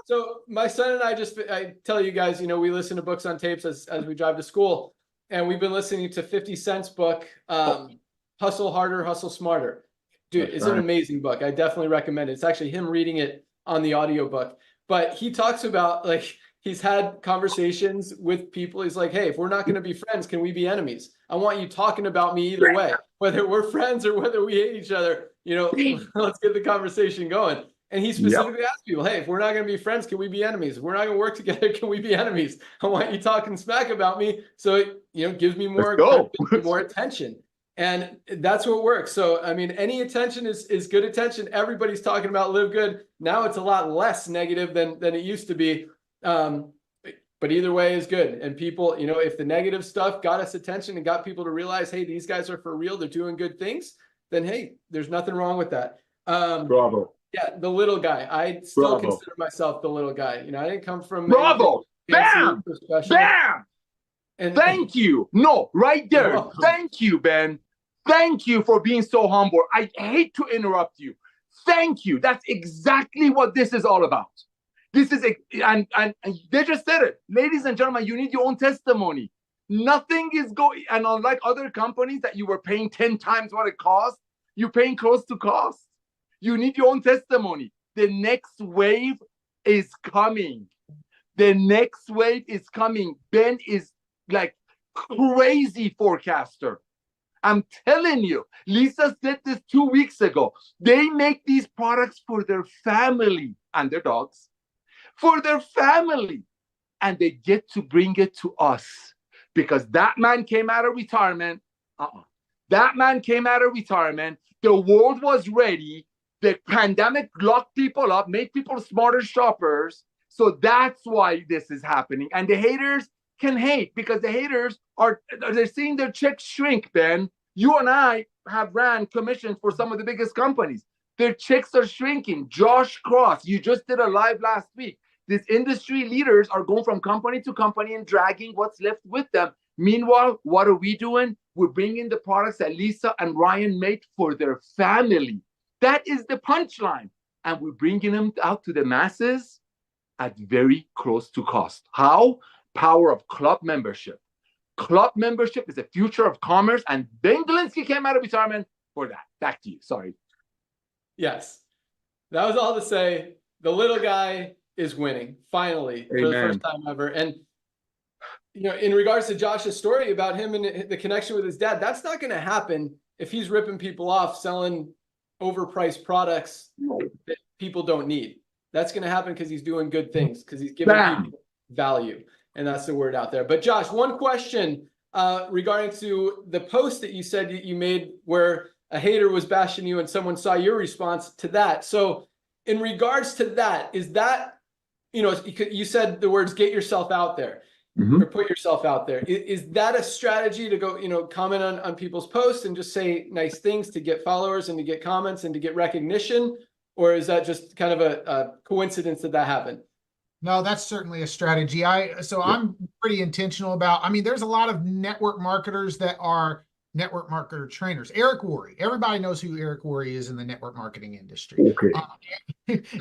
So my son and I tell you guys, we listen to books on tapes as we drive to school, and we've been listening to 50 Cent's book, Hustle Harder, Hustle Smarter. Dude, it's an amazing book. I definitely recommend it. It's actually him reading it on the audiobook. But he talks about, like, he's had conversations with people. He's like, hey, if we're not going to be friends, can we be enemies? I want you talking about me either way, whether we're friends or whether we hate each other. Let's get the conversation going. And he specifically asked people, hey, if we're not going to be friends, can we be enemies? If we're not going to work together, can we be enemies? I want you talking smack about me, so it gives me more attention. And that's what works. So, I mean, any attention is good attention. Everybody's talking about Live Good. Now it's a lot less negative than it used to be. But either way is good. And people, if the negative stuff got us attention and got people to realize, hey, these guys are for real, they're doing good things, then, hey, there's nothing wrong with that. Bravo. Yeah, the little guy. I still consider myself the little guy. I didn't come from Bravo. Bam. Bam. And thank you. No, right there. Thank you, Ben. Thank you for being so humble. I hate to interrupt you. Thank you. That's exactly what this is all about. This is, and they just said it. Ladies and gentlemen, you need your own testimony. Nothing is going, and unlike other companies that you were paying 10 times what it costs, you're paying close to cost. You need your own testimony. The next wave is coming. The next wave is coming. Ben is like crazy forecaster. I'm telling you, Lisa said this 2 weeks ago. They make these products for their family and their dogs, for their family, and they get to bring it to us because that man came out of retirement. That man came out of retirement. The world was ready. The pandemic locked people up, made people smarter shoppers. So that's why this is happening. And the haters can hate because the haters they're seeing their checks shrink, Ben. You and I have ran commissions for some of the biggest companies. Their checks are shrinking. Josh Cross, you just did a live last week. These industry leaders are going from company to company and dragging what's left with them. Meanwhile, what are we doing? We're bringing the products that Lisa and Ryan made for their family. That is the punchline. And we're bringing them out to the masses at very close to cost. How? Power of club membership. Club membership is the future of commerce, and Ben Galinsky came out of retirement for that. Back to you. Sorry. Yes. That was all to say. The little guy is winning, finally, for the first time ever. And, in regards to Josh's story about him and the connection with his dad, that's not going to happen if he's ripping people off, selling overpriced products that people don't need. That's going to happen because he's doing good things, because he's giving people value. And that's the word out there. But Josh, one question regarding to the post that you said you made where a hater was bashing you and someone saw your response to that. So in regards to that, is that, you said the words, get yourself out there. Or put yourself out there. Is that a strategy to go, comment on people's posts and just say nice things to get followers and to get comments and to get recognition? Or is that just kind of a coincidence that happened? No, that's certainly a strategy. I'm pretty intentional about, there's a lot of network marketers that are network marketer trainers. Eric Worre, everybody knows who Eric Worre is in the network marketing industry. Okay.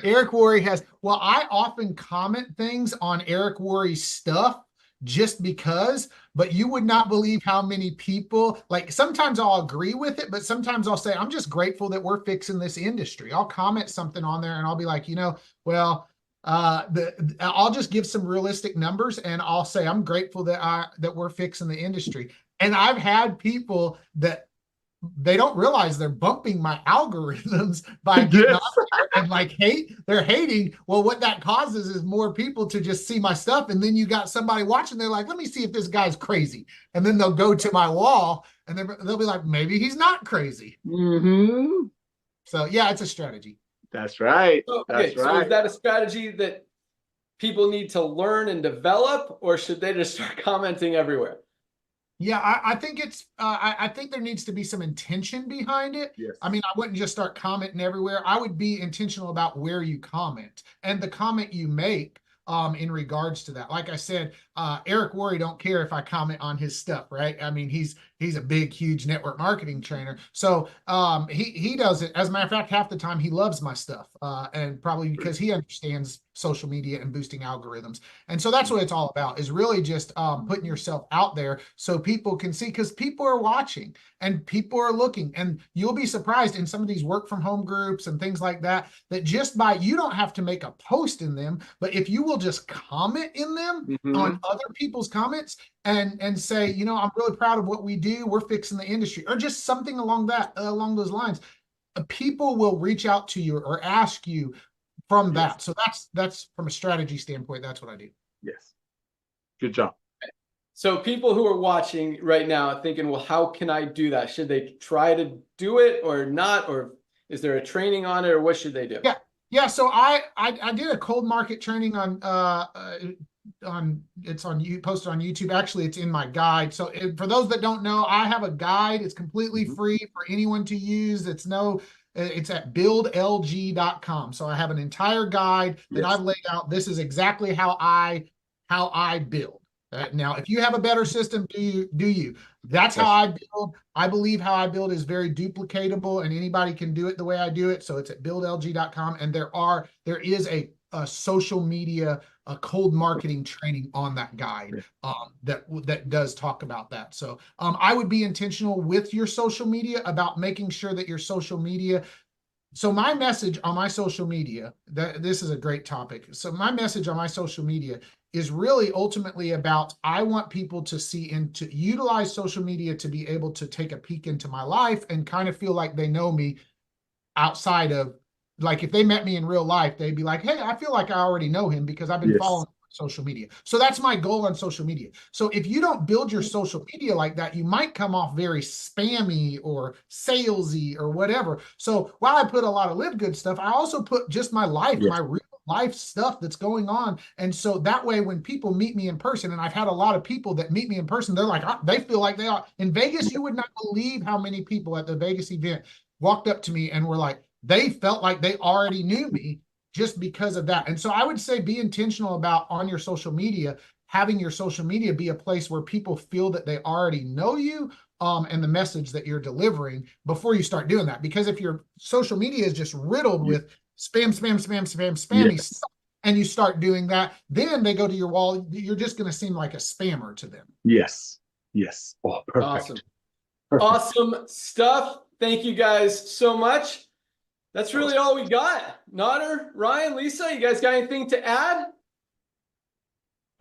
Eric Worre I often comment things on Eric Worre's stuff just because, but you would not believe how many people, like, sometimes I'll agree with it, but sometimes I'll say, I'm just grateful that we're fixing this industry. I'll comment something on there and I'll be like, I'll just give some realistic numbers and I'll say, I'm grateful that we're fixing the industry. And I've had people that they don't realize they're bumping my algorithms by and they're hating. Well, what that causes is more people to just see my stuff. And then you got somebody watching, they're like, let me see if this guy's crazy. And then they'll go to my wall and they'll be like, maybe he's not crazy. So yeah, it's a strategy. That's right. So, That's so right. is that a strategy that people need to learn and develop, or should they just start commenting everywhere? Yeah, I think it's I think there needs to be some intention behind it. Yes. I mean, I wouldn't just start commenting everywhere. I would be intentional about where you comment and the comment you make in regards to that. Like I said, Eric Worre don't care if I comment on his stuff, right? I mean, he's a big, huge network marketing trainer. So he does it. As a matter of fact, half the time he loves my stuff, and probably because he understands social media and boosting algorithms. And so that's what it's all about, is really just putting yourself out there so people can see, because people are watching and people are looking. And you'll be surprised in some of these work from home groups and things like that, that just by, you don't have to make a post in them, but if you will just comment in them on other people's comments and say, you know, I'm really proud of what we do, we're fixing the industry, or just something along those lines, people will reach out to you or ask you from that. So that's from a strategy standpoint, that's what I do. Yes. Good job. So people who are watching right now thinking, well, how can I do that? Should they try to do it or not? Or is there a training on it, or what should they do? Yeah. So I did a cold market training on posted on YouTube. Actually, it's in my guide. So for those that don't know, I have a guide. It's completely free for anyone to use. It's at buildlg.com. So I have an entire guide that I've laid out. This is exactly how I build. Now, if you have a better system, do you? That's how I build. I believe how I build is very duplicatable, and anybody can do it the way I do it. So it's at buildlg.com, and there is a social media, a cold marketing training on that guide that does talk about that. So I would be intentional with your social media about making sure that your social media. So my message on my social media, this is a great topic. So my message on my social media is really ultimately about, I want people to see and to utilize social media to be able to take a peek into my life and kind of feel like they know me outside of, like, if they met me in real life, they'd be like, hey, I feel like I already know him because I've been following social media. So that's my goal on social media. So if you don't build your social media like that, you might come off very spammy or salesy or whatever. So while I put a lot of LiveGood stuff, I also put just my life, my real life stuff that's going on. And so that way, when people meet me in person, and I've had a lot of people that meet me in person, they're like, they feel like they are. In Vegas, you would not believe how many people at the Vegas event walked up to me and were like, they felt like they already knew me just because of that. And so I would say be intentional about, on your social media, having your social media be a place where people feel that they already know you and the message that you're delivering before you start doing that. Because if your social media is just riddled with spammy stuff, and you start doing that, then they go to your wall, you're just going to seem like a spammer to them. Yes. Oh, perfect. Awesome. Awesome stuff. Thank you guys so much. That's really all we got. Nader, Ryan, Lisa, you guys got anything to add?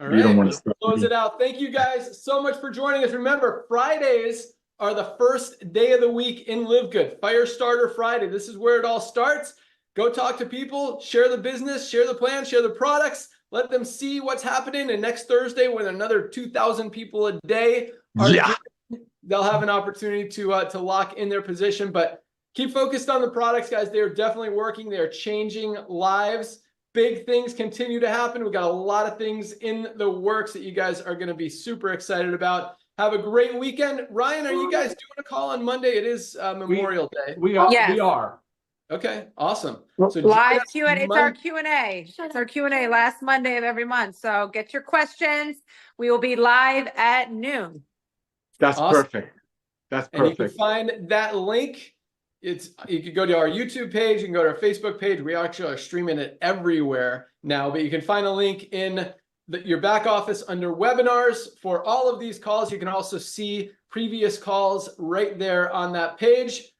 All right, let's close it out. Thank you guys so much for joining us. Remember, Fridays are the first day of the week in LiveGood. Firestarter Friday. This is where it all starts. Go talk to people, share the business, share the plan, share the products, let them see what's happening. And next Thursday, when another 2,000 people a day are they'll have an opportunity to lock in their position. But keep focused on the products, guys. They're definitely working. They're changing lives. Big things continue to happen. We've got a lot of things in the works that you guys are going to be super excited about. Have a great weekend. Ryan, are you guys doing a call on Monday? It is Memorial Day. We are. Yes. We are. Okay, awesome. So live Q&A. It's our Q&A. It's our Q&A last Monday of every month. So get your questions. We will be live at noon. That's perfect. That's perfect. And you can find that link. You can go to our YouTube page, you can go to our Facebook page. We actually are streaming it everywhere now, but you can find a link in your back office under webinars for all of these calls. You can also see previous calls right there on that page.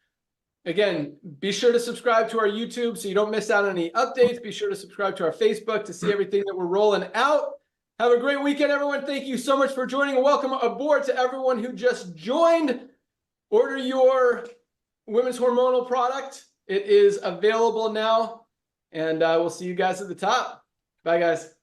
Again, be sure to subscribe to our YouTube so you don't miss out on any updates. Be sure to subscribe to our Facebook to see everything that we're rolling out. Have a great weekend, everyone. Thank you so much for joining, and welcome aboard to everyone who just joined. Order your women's hormonal product. It is available now, and we'll see you guys at the top. Bye, guys.